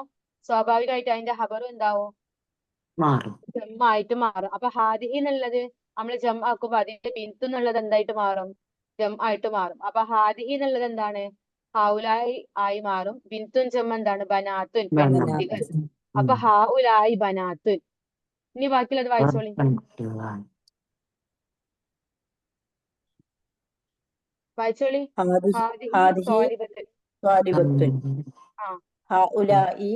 സ്വാഭാവികമായിട്ട് അതിന്റെ ഹബർ എന്താവും? ജമ്മായിട്ട് മാറും. അപ്പൊ ഹാദിഹി എന്നുള്ളത് നമ്മൾ ജം ആക്കുമ്പോ അതിന്റെ ബിന്തു എന്നുള്ളത് എന്തായിട്ട് മാറും? ജം ആയിട്ട് മാറും. അപ്പൊ ഹാദിഹി എന്നുള്ളത് എന്താണ്? ഹൗലായി ആയി മാറും. ബിന്തുൻ ജം എന്താണ്? ബനാത്തുൻ, പെൺകുട്ടികൾ. അപ്പൊ ഹൗലായി ബനാത്തുൻ. ഇനി ബാക്കിയുള്ളത് വായിച്ചോളി. വായിച്ചോളി. ത്വാലിബത്തുൻ ഹൗലായി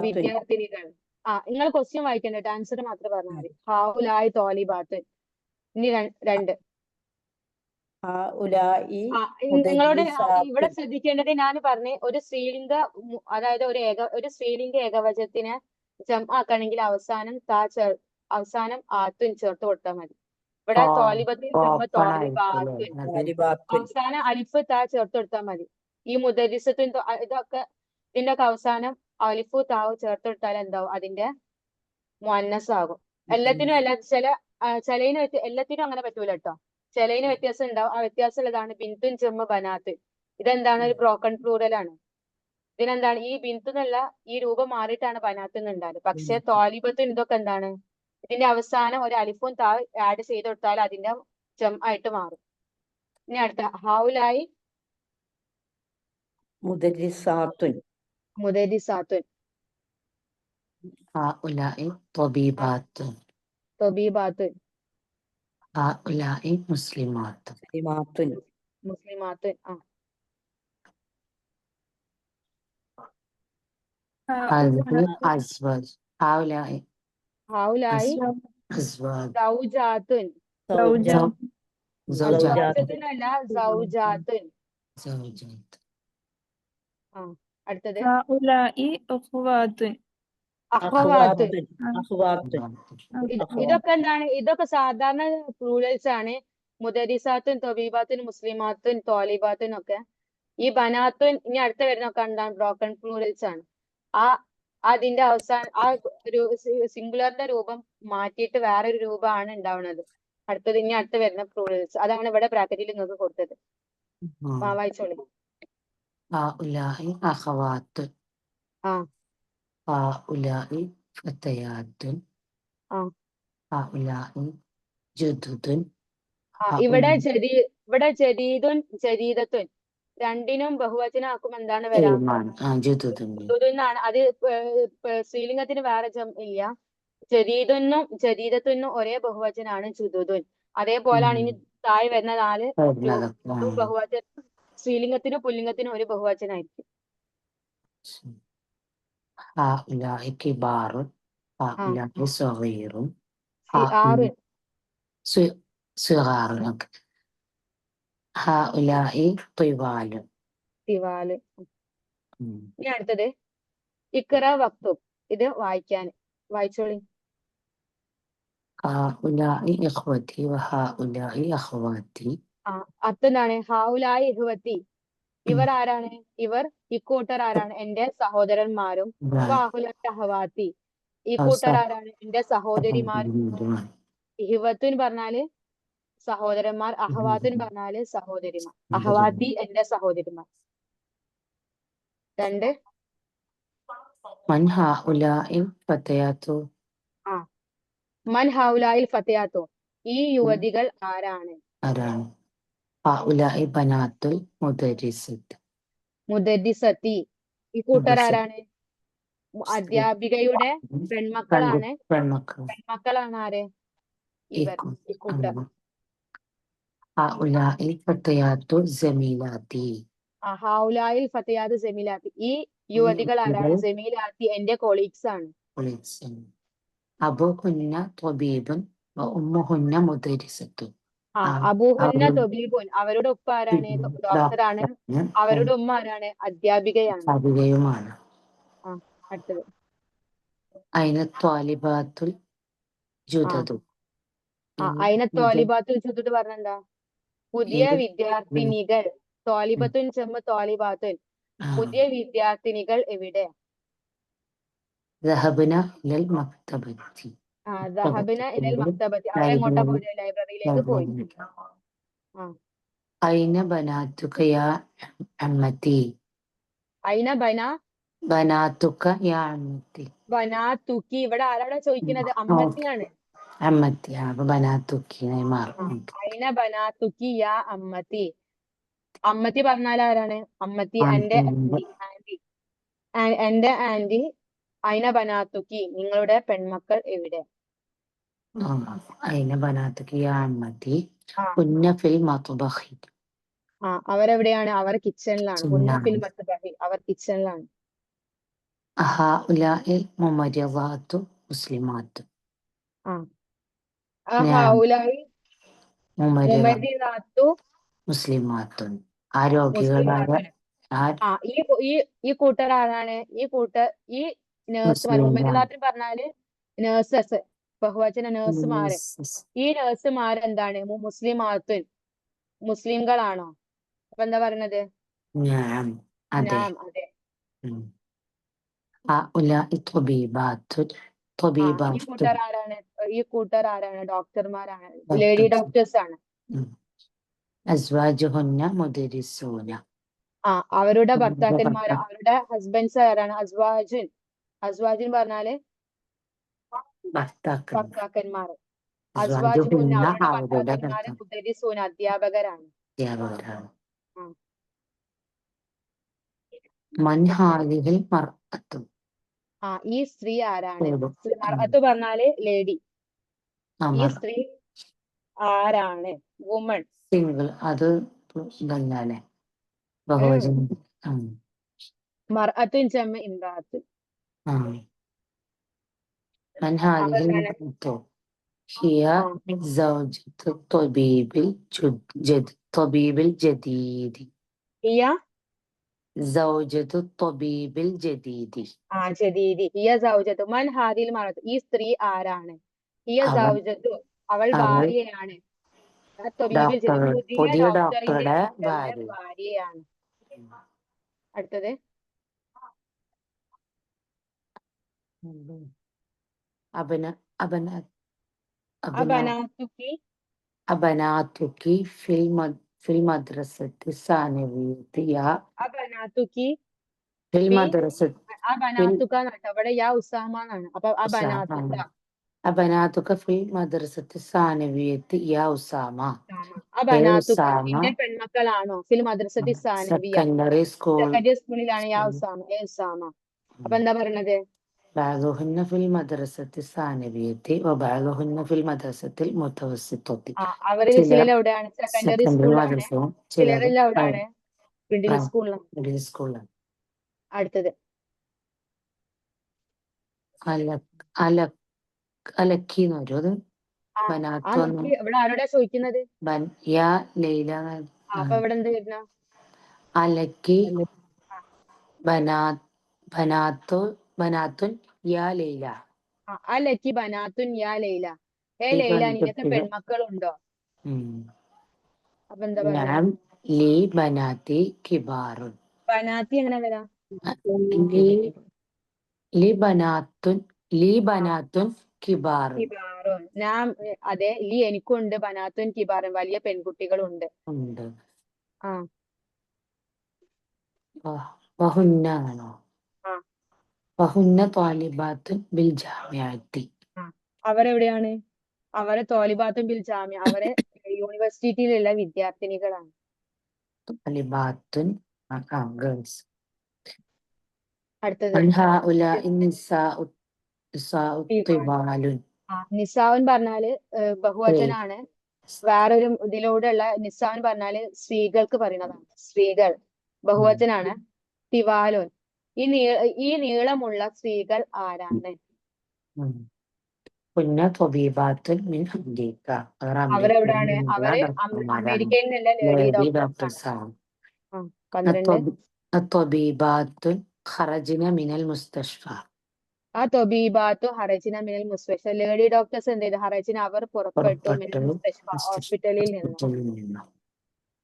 വിദ്യാർത്ഥിനികൾ. നിങ്ങൾ ക്വസ്റ്റ്യൻ വായിക്കണ്ട, ആൻസർ മാത്രം പറഞ്ഞാൽ മതി. ഹൗലായി ത്വാലിബാത്തുൻ. ഇനി രണ്ട്. നിങ്ങളോട് ഇവിടെ ശ്രദ്ധിക്കേണ്ടത് ഞാൻ പറഞ്ഞ ഒരു സ്ത്രീലിംഗ, അതായത് ഒരു സ്ത്രീലിംഗ ഏകവചനത്തിനെ ജം ആക്കണമെങ്കിൽ അവസാനം ആത്തുൻ ചേർത്ത് കൊടുത്താൽ മതി. ഇവിടെ തോലിബത്തുൻ അവസാനം അലിഫ് താ ചേർത്ത് കൊടുത്താൽ മതി. ഈ മുദരിസത്തുൻ ഇതൊക്കെ ഇതിന്റെ ഒക്കെ അവസാനം അലിഫു താവ് ചേർത്ത് കൊടുത്താൽ എന്താവും? അതിന്റെ മുഅന്നസ് ആകും. എല്ലാത്തിനും എല്ലാത്തിനും അങ്ങനെ പറ്റൂല കേട്ടോ. ചിലതിന് വ്യത്യാസം ഉണ്ടാവും. ആ വ്യത്യാസം ഉള്ളതാണ് ബിന്തുൻ ജമ്മ ബനാത്ത്. ഇതെന്താണ്? ഒരു ബ്രോക്കൺ പ്ലൂറൽ ആണ്. ഇതിനെന്താണ്? ഈ ബിന്തു എന്നുള്ള ഈ രൂപം മാറിയിട്ടാണ് ബനാത്ത് എന്നുണ്ടാകുന്നത്. പക്ഷെ ത്വാലിബത്തുൻ ഇതൊക്കെ എന്താണ്? ഇതിന്റെ അവസാനം ഒരു അലിഫും താ ആഡ് ചെയ്ത് കൊടുത്താൽ അതിന്റെ ജം ആയിട്ട് മാറും. ഇനി അടുത്ത ഹൗലായി മുദരിസാത്തുൻ ഹൗലായി ത്വബീബാത്തുൻ ഹൗലായി മുസ്ലിമാത്തുൻ. هذه أزواج. هؤلاء ഹൗലായി أزواج. സൗജാത്തുൻ. زوجات زوجات. അസ്വാജത്തിനല്ല സൗജാത്തുൻ. زوجات. അടുത്തത് هؤلاء أخوات. അഖവാത്ത്. أخوات ഇതൊക്കെ എന്താണ്? ഇതൊക്കെ സാധാരണ പ്ലൂറൽസ് ആണ്. മുദരിസാത്തുൻ, തൊബീബാത്തുൻ, മുസ്ലിമാത്തുൻ, തോലിബാത്തുൻ ഒക്കെ. ഈ ബനാത്തുൻ ഇനി അടുത്ത വരുന്നൊക്കെ എന്താണ്? ബ്രോക്കൺ പ്ലൂറൽസ് ആണ്. അതിന്റെ അവസാനം ഒരു സിംഗുലറിന്റെ രൂപം മാറ്റിയിട്ട് വേറൊരു രൂപമാണ് ഉണ്ടാവുന്നത്. ഇനി അടുത്ത വരുന്ന പ്ലൂറൽസ് അതാണ് ഇവിടെ ബ്രാക്കറ്റിൽ നിങ്ങൾക്ക് കൊടുത്തത്. വായിച്ചോളി. هؤلاء أخوات. ആ هؤلاء فتيات. ആ هؤلاء جدد. ഇവിടെ ജദീദുൻ ജദീദത്തുൻ രണ്ടിനും ബഹുവചനാക്കും എന്താണ് വരാ? جدد. എന്നാണ്. അത് സ്ത്രീലിംഗത്തിന് വേറെ ഇല്ല. ജദീദുനും ജദീദത്തുനും ഒരേ ബഹുവചനാണ് ജുദുദുൻ. അതേപോലെയാണ് ഇനി താഴെ വരുന്ന 4 ബഹുവചന. സ്ത്രീലിംഗത്തിനും പുല്ലിംഗത്തിനും ഒരു ബഹുവചനായിരിക്കും. هؤلاء كبار. هؤلاء صغير. 6 صغار. هؤلاء طوال. തിവാല്. ഇനി അടുത്തത് ഇഖ്റ വക്തുബ്. ഇത് വായിച്ചോളി. هؤلاء إخوتي وهؤلاء أخواتي. അതെന്താണ്? ഹൗലായി ഇഹ്വത്തി. ഇവർ ആരാണ്? ഇവർ ഇക്കൂട്ടർ ആരാണ്? എന്റെ സഹോദരന്മാരും. അഹവാത്തി. ഈ കൂട്ടർ ആരാണ്? എന്റെ സഹോദരിമാരും. ഇഹ്വത്തുൻ പറഞ്ഞാല് സഹോദരന്മാർ, അഹവാത്തുൻ പറഞ്ഞാല് സഹോദരിമാർ. അഹവാത്തി എന്റെ സഹോദരിമാർ. 2 من هؤلاء الفتيات. മൻ ഹൗലായിൽ ഫതയാത്തോ. ഈ യുവതികൾ ആരാണ്? ആരാണ്? هؤلاء بنات المدرسة. മുദരിസത്തി. ഈ കൂട്ടർ ആരാണ്? അധ്യാപികയുടെ പെൺമക്കളാണ്. പെൺമക്കളാണ് ആര്? ഇവർ, ഈ കൂട്ടർ. هؤلاء الفتيات زميلاتي. ഹൗലായിൽ ഫതയാത്ത് ജമീലാത്തി. ഈ യുവതികൾ ആരാണ്? ജമീലാത്തി എന്റെ കൊളീഗ്സ് ആണ്. أبوهن طبيب وأمهن مدرسة. അബൂഹുന്ന തൊബീബുൻ. അവരുടെ ഉപ്പ ആരാണ്? ഡോക്ടറാണ്. അവരുടെ ഉമ്മ ആരാണ്? അധ്യാപികയാണ്. അടുത്തത് أين الطالبات الجدد. അയിന തോലിബാത്തുൽ ജുദുദ് പറഞ്ഞെന്താ? പുതിയ വിദ്യാർത്ഥിനികൾ. തോലിബത്തുൻ ചെമ്പ് തോലിബാത്തുൻ. പുതിയ വിദ്യാർത്ഥിനികൾ എവിടെ? ذهبنا إلى المكتبة. ദഹബന ഇലൽ മക്തബത്തി. അവരെങ്ങോട്ടാ പോയത്? ലൈബ്രറിയിലേക്ക് പോയി. أين بناتك يا عمتي. അയിന بناتك يا عمتي. ബനാതുക്കി. ഇവിടെ ആരാണ് ചോദിക്കുന്നത്? അമ്മത്തിയാണ്. عمتي. أبو بناتك نيمار. അയിന ബനാതുക്കി യാ അമ്മത്തി. അമ്മത്തി പറഞ്ഞാൽ ആരാണ്? അമ്മത്തി എന്റെ ആന്റി. എന്റെ ആന്റി. അയിന ബനാതുക്കി. നിങ്ങളുടെ പെൺമക്കൾ എവിടെ? أين بناتك يا عمتي. كن في المطبخ. അവരെവിടെയാണ്? അവർ കിച്ചണിലാണ്. ഫിൽ മത്ബഹി. അവർ കിച്ചണിലാണ്. هؤلاء ممرضات مسلمات. ഹൗലായി ممرضات മുമരിദാത്തു مسلمات. ആരോഗ്യകളായ ഈ കൂട്ടർ ആരാണ്? ഈ നേഴ്സുമാർ. മുമരിദാത്ത് പറഞ്ഞാല് നേഴ്സസ്, ബഹുവചന നേഴ്സുമാര്. ഈ നേഴ്സുമാർ എന്താണ്? മുസ്ലിമാത്തുൻ. മുസ്ലിംകളാണോ? അപ്പൊ എന്താ പറയണത്? അതെ. هؤلاء طبيبات. ഈ കൂട്ടർ ആരാണ്? ഡോക്ടർമാരാണ്. ലേഡി ഡോക്ടേഴ്സ് ആണ്. أزواجهن مدرسون. അവരുടെ ഭർത്താക്കന്മാർ, അവരുടെ ഹസ്ബൻഡ്സ് ആരാണ്? അസ്വാജുൻ പറഞ്ഞാല് ഭർത്താക്കന്മാർ. അസ്വാജുഹുന്ന അവരുടെ ഭർത്താക്കന്മാര്. മുദരിസൂന അധ്യാപകരാണ്. من هذه المرأة. ഈ സ്ത്രീ ആരാണ്? മർഅത്ത് പറഞ്ഞാല് ലേഡി. ഈ സ്ത്രീ ആരാണ്? വുമൺ. സിംഗിൾ. അത് ഇതല്ലേ? മർഅത്തുൻ ജമ ഇംറാത്ത്. من هذه അതെന്താണ് المرأة هي ആ زوجة الطبيب الجديد ഹിയ زوجة الطبيب الجديد ആ ജദീദി ഹിയ സൗജത്തു മൻ ഹാദിൽ മറത്ത് ഈ സ്ത്രീ ആരാണ് ഹിയ അവൾ സൗജത്തു അവൾ അവൾ ഭാര്യയാണ് തൊബീബിൽ ഡോക്ടർ പുതിയ പുതിയ ഡോക്ടറിന്റെ ഡോക്ടറുടെ മകളുടെ ഭാര്യ. ഭാര്യയാണ് അടുത്തത് അബന അബന അബന അബനാത്തുക്കി أبناتك في المدرسة الثانوية അബനാത്തുക്കി في ഫി المدرسة في അബനാത്തുക്ക എന്നാണ് അവിടെ യാ ഉസാമ എന്നാണ് അപ്പൊ അബനാത്തുക്ക أبناتك في المدرسة الثانوية يا أسامة അബനാത്തുക്ക ഉസാമ നിന്റെ പെൺമക്കളാണോ ഫിൽ മദ്രസത്തി സാനവിയ secondary school സെക്കൻഡറി സ്കൂളിലാണ് യാ ഉസാമ ഏ ഉസാമ അപ്പൊ എന്താ പറയണത് بعضهن في المدرسة الثانوية وبعضهن في المدرسة المتوسطة അവരിൽ ചില ചിലർ എവിടെയാണ് സെക്കൻഡറി secondary സ്കൂളിലാണ് മദ്രസവും ചിലർ ചിലരെല്ലാം എവിടെയാണ് മിഡിൽ സ്കൂളിലാണ് middle സ്കൂളിലാണ് അടുത്തത് അലക്കി എന്ന് വരും അത് ആ ബനാത്തൊന്നും നമുക്ക് ഇവിടെ ആരോടാ ചോദിക്കുന്നത് യാ ലൈല അപ്പൊ ഇവിടെ എന്ത് വരുന്ന അലക്കി ബനാത്തുൻ യാ ലൈല അലക്കി ബനാത്തുൻ യാ ലൈല ഏ ഈ ലൈല നിനക്ക് പെൺകുട്ടികൾ പെൺമക്കളുണ്ടോ അപ്പൊ എന്താ പറയാ ഞാൻ ലീ ബനാത്തി കിബാറുൻ ബനാത്തി എങ്ങനെ വരാം ലീ ബനാത്തുൻ കിബാറുൻ കിബാറുൻ ഞാൻ അതെ ലീ എനിക്കുണ്ട് ബനാത്തുൻ കിബാറുൻ വലിയ പെൺകുട്ടികളുണ്ട് ഉണ്ട് ആ വഹുന്നാണോ ആ വഹുന്ന ത്വാലിബാത്തുൻ ബിൽ ജാമിഅത്തി അവരെവിടെയാണ് അവരെ തോലിബാത്തും ബിൽ ജാമ്യ അവരെ യൂണിവേഴ്സിറ്റിയിലുള്ള വിദ്യാർത്ഥിനികളാണ് ത്വാലിബാത്തുൻ ഗേൾസ് അടുത്തത് നിസാവൻ പറഞ്ഞാല് ബഹുവചനാണ് വേറൊരു ഇതിലൂടെയുള്ള നിസാവൻ പറഞ്ഞാല് സ്ത്രീകൾക്ക് പറയുന്നതാണ് സ്ത്രീകൾ ബഹുവചനാണ് തിവാലുൻ ഈ നീളമുള്ള സ്ത്രീകൾ ആരാണ് അവരെവിടാണ് അവര് അമേരിക്കയിൽ നിന്നുള്ള ലേഡി ഡോക്ടേഴ്സ് ആണ് 12 ആ തൊബീബാത്തു ഹറജിന മിനൽ മുസ്തഷ്ഫ ലേഡി ഡോക്ടേഴ്സ് എന്ത് ചെയ്തു ഹറജിന അവർ പുറപ്പെട്ടു മിനൽ മുസ്തഷ്ഫ ഹോസ്പിറ്റലിൽ നിന്ന്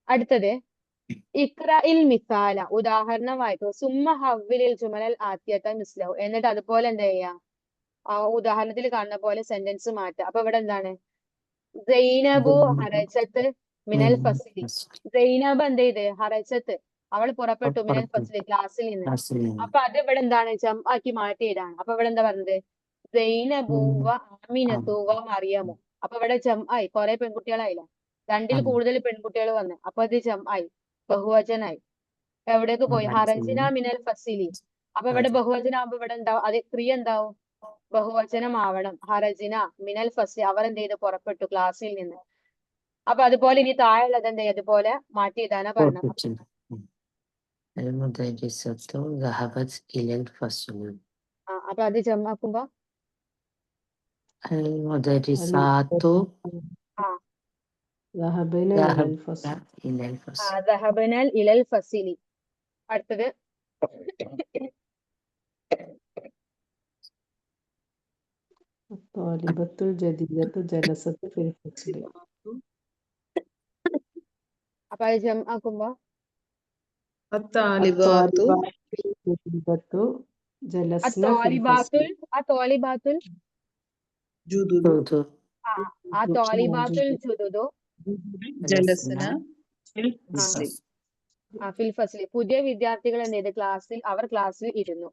അടുത്തത് ഇഖ്റഇൽ മിസാല ഉദാഹരണം വായിക്കൂ സുമ്മ ഹവ്വിലിൽ ജുമലൽ ആത്തിയത മിസ്ലഹു എന്നിട്ട് അതുപോലെ എന്താ ചെയ്യാ ആ ഉദാഹരണത്തിൽ കാണുന്ന പോലെ സെന്റൻസ് മാറ്റുക അപ്പൊ ഇവിടെ എന്താണ് സൈനബു ഹറജത്ത് മിനൽ ഫസ്ലി സൈനബ് എന്ത് ചെയ്ത് ഹറജത്ത് അവൾ പുറപ്പെട്ടു മിനൽ ഫസ്ലി ക്ലാസ്സിൽ നിന്ന് അപ്പൊ അത് ഇവിടെ എന്താണ് ആക്കി മാറ്റിയതാണ് അപ്പൊ ഇവിടെ എന്താ പറഞ്ഞത് സൈനബു വ ആമിനത്തു വ മറിയമു അപ്പൊ ഇവിടെ ആയി കുറെ പെൺകുട്ടികളായില്ല രണ്ടിൽ കൂടുതൽ പെൺകുട്ടികൾ വന്ന് അപ്പൊ അത് ആയി ബഹുവചനായി എവിടേക്ക് പോയി ഹറജിന മിനൽ ഫസിലി അപ്പൊ ഇവിടെ ബഹുവചനാകുമ്പോ ഇവിടെ എന്താവും അത് ക്രിയ എന്താവും ബഹുവചനമാവണം ഹറജിന മിനൽ ഫസി അവർ എന്ത് ചെയ്ത് പുറപ്പെട്ടു ക്ലാസ്സിൽ നിന്ന് അപ്പൊ അതുപോലെ ഇനി താഴെയുള്ളത് എന്ത് ചെയ്യും അതുപോലെ മാറ്റി എഴുതാനാ പറഞ്ഞത് അപ്പൊ അത് ജമാക്കുമ്പോ ذهبنا إلى الفصل ദഹബനൽ ഇലൽ ഫസിലി അടുത്തത് الطالبة الجديدة جلست في الفصل അപ്പൊ അത് ജമാക്കുമ്പോ الطالبات الجديدة جلسنا في الفصل തോലിബാത്തുൽ جدد ആ തോലിബാത്തുൽ ജുദുദു جلسنا في الفصل ഫിൽ ഫസ്ലി പുതിയ വിദ്യാർത്ഥികൾ എന്ത് ചെയ്ത് ക്ലാസ്സിൽ അവർ ക്ലാസ്സിൽ ഇരുന്നു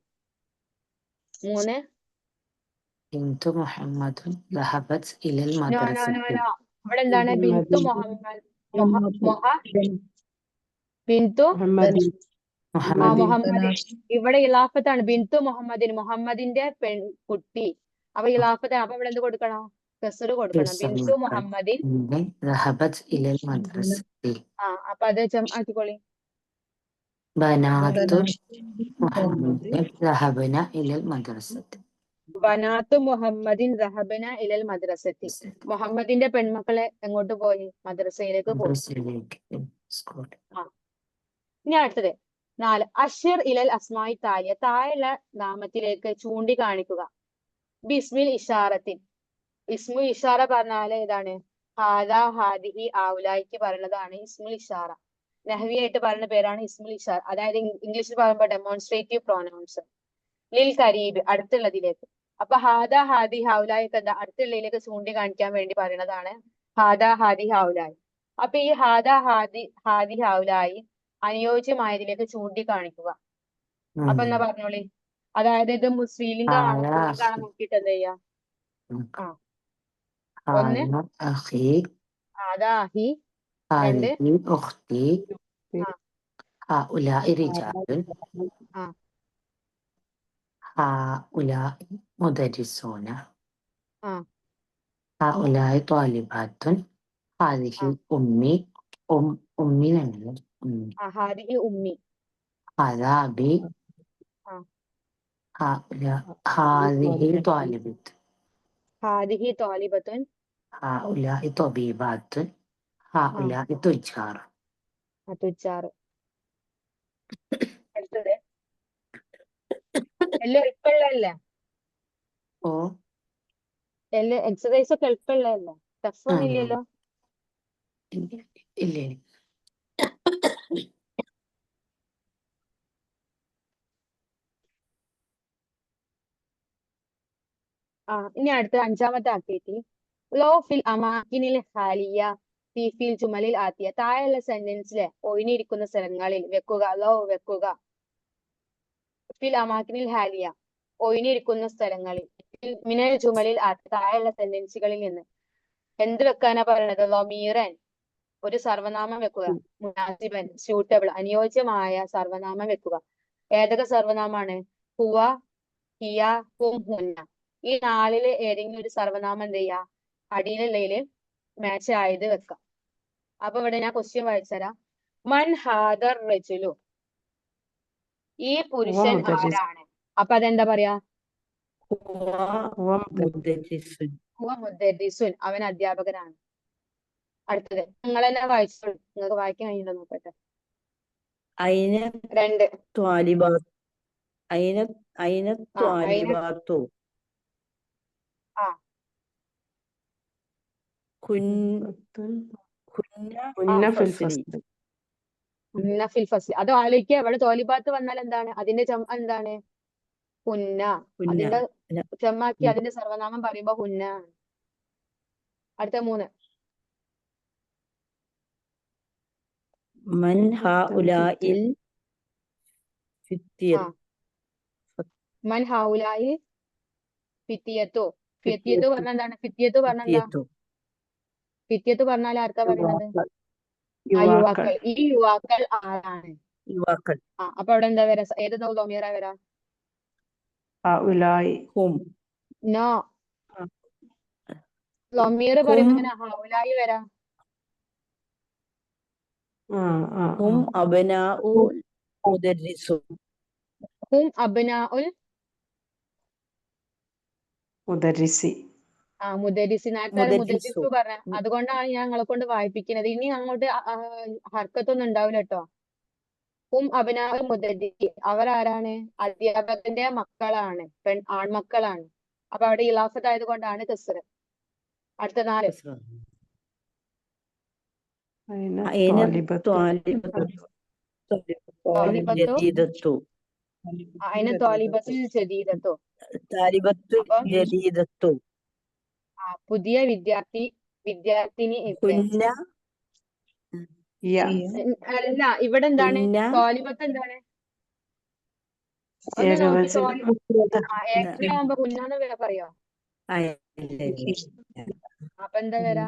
3 ബിന്തു മുഹമ്മദ് ذهبت إلى നോ المدرسة ഇവിടെ എന്താണ് ബിന്തു മുഹമ്മദ് ബിന്തു محمد മുഹമ്മദ് ഇവിടെ ഇലാഫത്താണ് ബിന്തു മുഹമ്മദിന്റെ പെൺകുട്ടി അപ്പൊ ഇലാഫത്താണ് അപ്പൊ ഇവിടെ എന്ത് കൊടുക്കണം കസർ കൊടുക്കണം ബിന്തു മുഹമ്മദിൻ ذهبت إلى المدرسة അപ്പൊ അത് ആക്കിക്കോളി ബനാത്തു മുഹമ്മദ് മുഹമ്മദിൻ ദഹബന ഇലൽ മദ്രസത്ത്. ബനാത്തു മുഹമ്മദിൻ ദഹബന ഇലൽ മദ്രസത്തി. മുഹമ്മദിന്റെ പെൺമക്കളെ എങ്ങോട്ട് പോയി? മദ്രസയിലേക്ക് പോയി. മദ്രസയിലേക്ക് സ്കൂൾ. ഇനി അടുത്തത് 4. അഷിർ ഇലൽ അസ്മായി താലിയ. താഴെയുള്ള നാമത്തിലേക്ക് ചൂണ്ടിക്കാണിക്കുക. ബിസ്മിൽ ഇഷാറത്തിൻ. ഇസ്മുൽ ഇഷാറ പറഞ്ഞാല് ഏതാണ്? ഹാദാ ഹാദിഹി ഔലായിക്ക് പറയുന്നതാണ് ഇസ്മുൽ ഇഷാറ. നഹ്വിയായിട്ട് പറയുന്ന പേരാണ് ഇസ്മുൽ ഇഷാറ. അതായത് ഇംഗ്ലീഷിൽ പറയുമ്പോൾ ഡെമോൺസ്ട്രേറ്റീവ് പ്രോനൗൺസ്. ലിൽ കരീബ് അടുത്തുള്ളതിലേക്ക്. അപ്പൊ ഹാദാ ഹാദി ഹൗലായിക്ക് എന്താ? അടുത്തുള്ളതിലേക്ക് ചൂണ്ടിക്കാണിക്കാൻ വേണ്ടി പറയുന്നതാണ് ഹാദാ ഹാദി ഹൗലായി. അപ്പൊ ഈ ഹാദാ ഹാദി ഹൗലായി അനുയോജ്യമായതിലേക്ക് ചൂണ്ടിക്കാണിക്കുക. അപ്പൊ എന്നാ പറഞ്ഞോളി. അതായത് ഇത് സ്ത്രീലിംഗമാണോ പുല്ലിംഗാണോ നോക്കിയിട്ട് എന്താ ചെയ്യാ? ഒന്ന് ഹാദ അഖി ഹാദാ അഹി. രണ്ട് ഹാദിഹി ഉഖ്തി ഹഉലാഇ റിജാൽ ആ ഹഉലാഇ മുദരിസൂന ആ ഹഉലാഇ ത്വാലിബാത്തുൻ ഹാദിഹി ഉമ്മി ഉമ്മി തന്നെ ഉമ്മി ഹാദിഹി ഉമ്മി. ഹാദാ അബി ആ ഹാദിഹി ത്വാലിബത്ത് ഹാദിഹി ത്വാലിബത്തുൻ ഹഉലാഇ ത്വബീബാത്തുൻ ഹഉലാഇ തുജാർ. തുജാർ. അടുത്തത് എല്ലാം എളുപ്പമുള്ളതല്ലേ? ഓ എല്ലാം എക്സസൈസ് ഒക്കെ എളുപ്പമുള്ളതല്ലേ? ടഫ് ഒന്നും ഇല്ലല്ലോ? ഇല്ലേ. ഇനി അടുത്ത 5ാമത്തെ ആക്ടിവിറ്റി. ലോ ഫിൽ അമാക്കിനിൽ ഹാലിയ ഫിൽ ജുമലിൽ ആത്തിയ. താഴെയുള്ള സെന്റൻസിലെ ഒഴിഞ്ഞിരിക്കുന്ന സ്ഥലങ്ങളിൽ വെക്കുക. ലോ വെക്കുക. ഫിൽ അമാക്കിനിൽ ഹാലിയ ഒഴിഞ്ഞിരിക്കുന്ന സ്ഥലങ്ങളിൽ. മിനൽ ജുമലിൽ ആത്തിയ താഴെയുള്ള സെന്റൻസുകളിൽ നിന്ന് എന്ത് വെക്കാനാ പറയുന്നത്? ലൊമീറൻ ഒരു സർവനാമം വെക്കുക. മുനാസിബൻ സ്യൂട്ടബിൾ അനുയോജ്യമായ സർവനാമം വെക്കുക. ഏതൊക്കെ സർവനാമാണ്? ഹുവ, ഹിയ, ഹും, ഹുന്ന. ഈ 4 ഏതെങ്കിലും ഒരു സർവനാമം എന്ത് ചെയ്യാ? അടിയിലുള്ളതില് മാച്ച് ആയത് വെക്കാം. അപ്പൊ ഇവിടെ ഞാൻ ക്വസ്റ്റ്യൻ വായിച്ചുതരാം. മൻ ഹാദർ റജുലു. ഈ പുരുഷൻ ആരാണ്? അപ്പൊ അതെന്താ പറയാ? ഹുവ മുദരിസുൻ. അവൻ അധ്യാപകനാണ്. അടുത്തത് നിങ്ങൾ തന്നെ വായിച്ചു. നിങ്ങൾക്ക് വായിക്കാൻ കഴിയുന്നുണ്ടോ നോക്കട്ടെ. അയിന 2. ത്വാലിബാത്ത് അയിന ത്വാലിബാത്തു ആ കുന്ന ഫിൽ ഫസ്ൽ. ഫിൽ ഫസ്ൽ. അത് ആലോചിക്കുക. ഇവിടെ തോലിബാത്ത് വന്നാൽ എന്താണ്? അതിന്റെ എന്താണ്? ഹുന്ന. അതിന്റെ ജമാക്കി അതിന്റെ സർവനാമം പറയുമ്പോ ഹുന്ന. അടുത്ത 3. മൻ ഹഉലാഇൽ ഫിത്തിയത്ത്. മൻ ഹൗലായി ഫിത്തിയത്തോ. ഫിത്തിയത്ത് പറഞ്ഞാൽ എന്താണ്? ഫിത്തിയത്ത് പറഞ്ഞാൽ എന്താ? ഫിത്തിയത്ത് പറഞ്ഞാൽ ആർക്കാ പറയുന്നത്? യുവാക്കൾ. ഈ യുവാക്കൾ ആരാണ്? യുവാക്കൾ. അപ്പൊ അവിടെ എന്താ വരാ? ഏത് ലൊമീറ വരാ? ഹും. നോ. ലൊമീർ പറയുമ്പോ എങ്ങനെ ഹൗലായി വരാ? ഹും അബ്നാഉൽ മുദരിസു. ഹും അബ്നാഉൽ മുദരിസി. മുദരിസി. നേരത്തെ മുദരിസു പറഞ്ഞ അതുകൊണ്ടാണ് ഞാൻ നിങ്ങളെ കൊണ്ട് വായിപ്പിക്കുന്നത്. ഇനി അങ്ങോട്ട് ഹർക്കത്തൊന്നും ഉണ്ടാവില്ല കേട്ടോ. ഹും അബ്നാഉൽ മുദരിസി. അവർ ആരാണ്? അധ്യാപകന്റെ മക്കളാണ്. ആൺമക്കളാണ്. അപ്പൊ അവിടെ ഇലാഫത്ത് ആയതുകൊണ്ടാണ് കസ്ർ. അടുത്ത 4. പുതിയ വിദ്യാർത്ഥിനി. അല്ല ഇവിടെ എന്താണ്? തോലിബത്ത് എന്താണ്? ഏകവചനമാകുമ്പോ കുഞ്ഞാന്ന് വരെ പറയോ? അപ്പൊ എന്താ വരാ?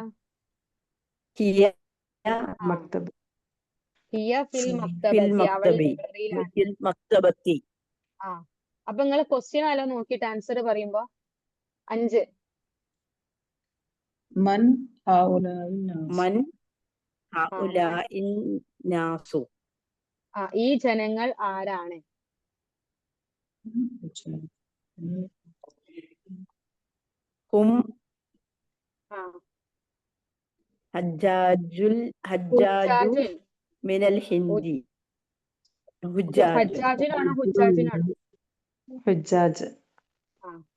ഹിയ ഫിൽ മക്തബത്തി. അപ്പൊ നിങ്ങൾ ക്വസ്റ്റ്യൻ ആലോ നോക്കിയിട്ട് ആൻസർ പറയുമ്പോ 5. മൻ ഹൗലാഇൻ നാസു. ഈ ജനങ്ങൾ ആരാണ്? ഹും ആ ഹജ്ജാജു ഹുജ്ജാജുൻ. മിനൽ ഹിന്ദി. ഹുജ്ജാജ് ഹജ്ജാജിനാണോ ഹുജ്ജാജിനാണോ? ഹുജ്ജാജ്.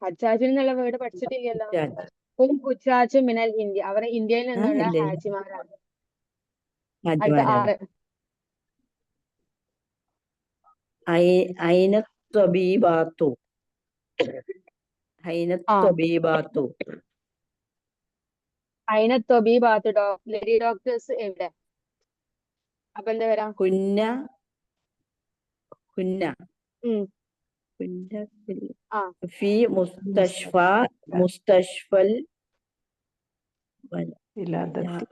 ഹജ്ജാജിൻ എന്നുള്ള വേർഡ് പഠിച്ചിട്ടില്ലല്ലോ. ഹുജ്ജാജ്. ഹും ഹുജ്ജാജു മിനൽ ഹിന്ദി. അവർ ഇന്ത്യയിൽ നിന്നുള്ള ഇല്ലേ? ഹാജിമാരാണ്. അടുത്ത ഹാജിമാരാണ്. 6. ഐന ത്വബീബാത്തു. ഐന ത്വബീബാത്തു. അയിന തൊബീബാത്ത് ലേഡി ഡോക്ടേഴ്സ് എവിടെ? അപ്പൊ എന്താ വരാം? ഹുന്ന ഉം. ആ ഫി മുസ്തഷ്ഫൽ വിലാദത്തി.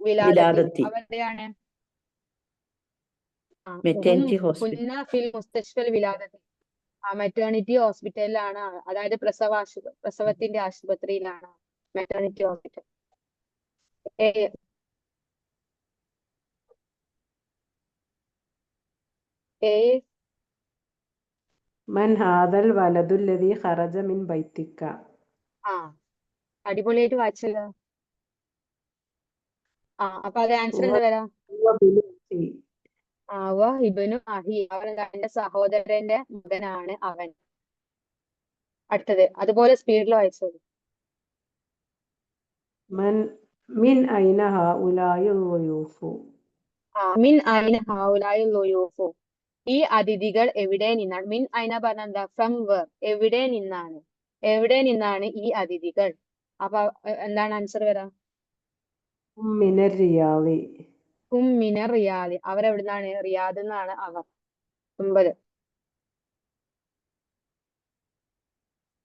വിലാദത്തി. അവരുടെയാണ് മെറ്റേണിറ്റി ഹോസ്പിറ്റൽ. ഹുന്ന ഫിൽ മുസ്തഷ്ഫൽ വിലാദത്തി. മെറ്റേണിറ്റി ഹോസ്പിറ്റലിലാണ്. അതായത് പ്രസവത്തിന്റെ ആശുപത്രിയിലാണ് മെറ്റേണിറ്റി ഹോസ്പിറ്റൽ. മൻ ഹാദൽ വലദുല്ലദീ ഖറജ മിൻ ബൈത്തിക. അടിപൊളിയായിട്ട് വായിച്ചല്ലോ. അപ്പൊ അത് ആൻസർ എന്താ വരാം? ഇബ്നു അഹി. അവൻ എന്റെ സഹോദരന്റെ മകനാണ് അവൻ. അടുത്തത് അതുപോലെ സ്പീഡിൽ വായിച്ചത്. മിൻ ഐന ഹൗലാഇ ളുയൂഫു. മിൻ ഐന ഹൗലാഇ ളുയൂഫു. ഈ അതിഥികൾ എവിടെ നിന്നാണ്? മിൻ ഐന പറഞ്ഞ എന്താ? From where. എവിടെ നിന്നാണ് ഈ അതിഥികൾ? അപ്പൊ എന്താണ് ആൻസർ വരാം? മിനർ റിയാദി. ഹും മിനർ റിയാദി. അവരെവിടുന്നാണ്? റിയാദ് എന്നാണ് അവർ. 9.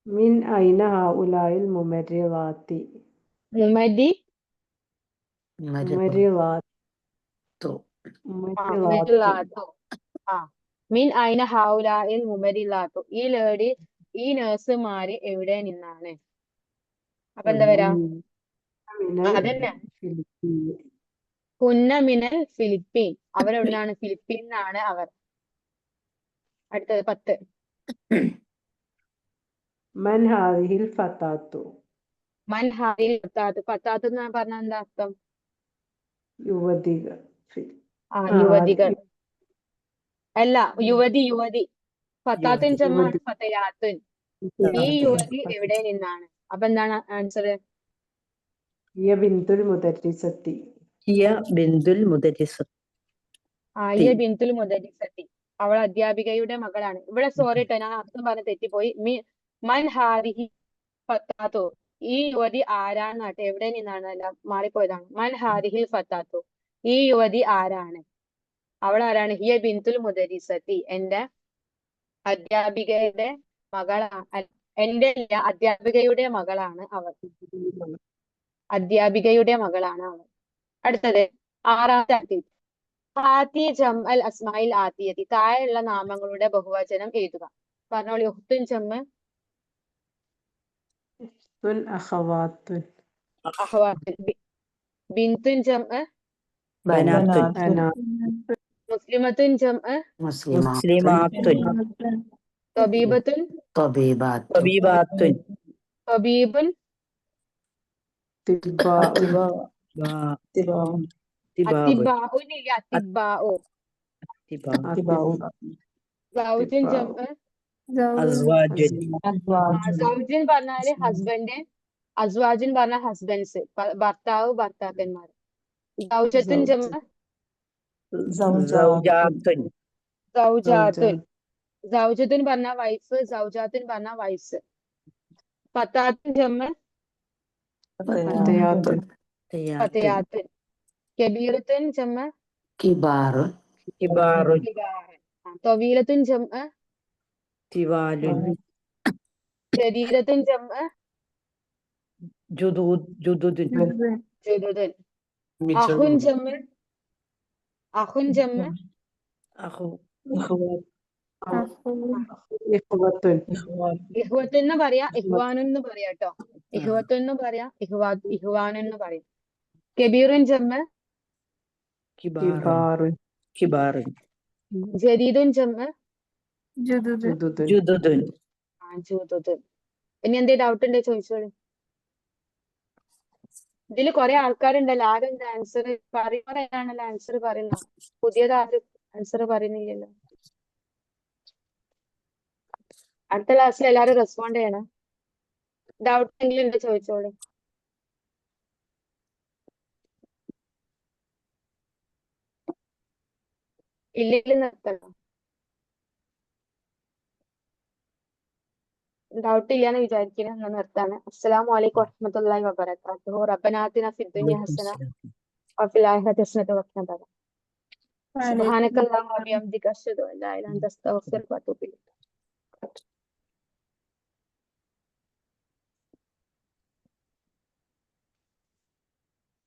മിൻ ഐന ഹൗലാഇൽ മുമർരിളാത്തി. മിൻ ഐന ഹൗലാഇൽ മുമരിലാത്തു. ഈ നഴ്സുമാര് എവിടെ നിന്നാണ്? അപ്പൊ എന്താ വരാ? അതന്നെ. ഹുന്ന മിനൽ ഫിലിപ്പീൻ. അവരെവിടുന്നാണ്? ഫിലിപ്പീനാണ് അവർ. അടുത്തത് 10. മൻ ഹാദിഹിൽ ഫതാത്തു. മൻ ഹാദിഹിൽ ഫതാത്തു. ഫതാത്തു എന്ന് പറഞ്ഞാൽ എന്താ അർത്ഥം? യുവതികൾ. യുവതികൾ അല്ല, യുവതി. ഫതാത്തുൻ ജമാണ് ഫതയാത്തുൻ. ഈ യുവതി എവിടെ നിന്നാണ്? അപ്പൊ എന്താണ് ആൻസർ? ഹിയ ബിന്തുൽ മുദർരിസത്തി. ഹിയ ബിന്തുൽ മുദർരിസത്തി. ഹിയ ബിന്തുൽ മുദർരിസത്തി. അവൾ അധ്യാപികയുടെ മകളാണ്. ഇവിടെ സോറി ട്ടോ, ഞാൻ അർത്ഥം പറഞ്ഞ് തെറ്റിപ്പോയി. മൻ ഹാദിഹി ഫത്താത്തു. ഈ യുവതി ആരാന്നാട്ടെ, എവിടെ നിന്നാണ് അല്ല മാറിപ്പോയതാണ്. മൻ ഹാദിഹിൽ ഫത്താത്തു. ഈ യുവതി ആരാണ്? അവൾ ആരാണ്? ഹിയ ബിന്തുൽ മുദരിസത്തി. എന്റെ അധ്യാപികയുടെ മകളാണ്. അധ്യാപികയുടെ മകളാണ് അവൾ. അധ്യാപികയുടെ മകളാണ് അവൾ. അടുത്തത് 6ാമത്തെ ആത്തി ജംഅൽ അസ്മായിൽ ആത്തിയത്തി. താഴെയുള്ള നാമങ്ങളുടെ ബഹുവചനം എഴുതുക. പറഞ്ഞോളി. ഉഖ്തുൻ ജംഅ. അഖവാത്തുൻ. ബിന്തുൻ ജംഅ. ബനാത്തുൻ. മുസ്ലിമത്തുൻ ജംഅ. മുസ്ലിമാത്തുൻ. തബീബത്തുൻ. തബീബാത്തുൻ. തബീബുൻ. അത്തിബാഉൻ ഇല്ല, അത്തിബാഉ. സൗജുൻ ജംഅ. അസ്വാജുൻ. സൗജുൻ പറഞ്ഞാല് ഹസ്ബൻഡ്. അസ്വാജുൻ പറഞ്ഞ ഹസ്ബൻഡ്സ്, ഭർത്താവ്, ഭർത്താക്കന്മാർ. സൗജത്തുൻ ജംഅ. സൗജാത്തുൻ. സൗജാത്തുൻ. സൗജത്തുൻ പറഞ്ഞ വൈഫ്, സൗജാത്തുൻ പറഞ്ഞ വൈഫ്സ്. ഫതാത്തുൻ ജംഅ. ഫതയാത്തുൻ. കബീറത്തുൻ ജംഅ. കിബാറുൻ. തവീലത്തുൻ ജംഅ. തിവാലുൻ. ജദീദത്തുൻ ജംഅ. ജുദുദുൻ. അഖുൻ ജംഅ. അഖുൻ ജംഅ. ഇഖ്വത്തുൻ എന്ന് പറയാ, ഇഖ്വാനുൻ എന്ന് പറയാ ട്ടോ. ഇഖ്വത്തുൻ എന്ന് പറയാ, ഇഖ്വാനുൻ എന്ന് പറയാം. കബീറുൻ ജംഅ. കിബാറുൻ. കിബാറുൻ ജദീദുൻ ജമ്മ് جدد ജുദുദുൻ ജുദുദുൻ ജൂദുദുൻ. ഇനി എന്തേ ഡൗട്ട് ഉണ്ടേ ചോദിച്ചോളൂ. ഇതില് കുറെ ആൾക്കാരുണ്ടല്ലോ, ആരെന്താ ആൻസർ പറയുന്നവരാണല്ലോ ആൻസർ പറയുന്ന, പുതിയതാരും ആൻസർ പറയുന്നില്ലല്ലോ. അടുത്ത ക്ലാസ്സിൽ എല്ലാരും റെസ്പോണ്ട് ചെയ്യണം. ഡൗട്ട് എന്തെങ്കിലും ഉണ്ടോ ചോദിച്ചോളൂ. ഇല്ലെങ്കിൽ നിർത്തണം. ഡൗട്ട് ഇല്ലാന്ന് വിചാരിക്കുന്നു. എന്നാ നിർത്താണ്. അസ്സലാമു അലൈക്കും വറഹ്മത്തുള്ളാഹി വബറകാതുഹു. റബ്ബനാ ആതിനാ ഫിദ്ദുനിയ ഹസന വഫിൽ ആഖിറതി ഹസനത വഖിനാ അദാബൻ നാർ. സുബ്ഹാനക അല്ലാഹുമ്മ വബിഹംദിക അശ്ഹദു അൻ ലാ ഇലാഹ ഇല്ല അൻത അസ്തഗ്ഫിറുക വഅതൂബു ഇലൈക്.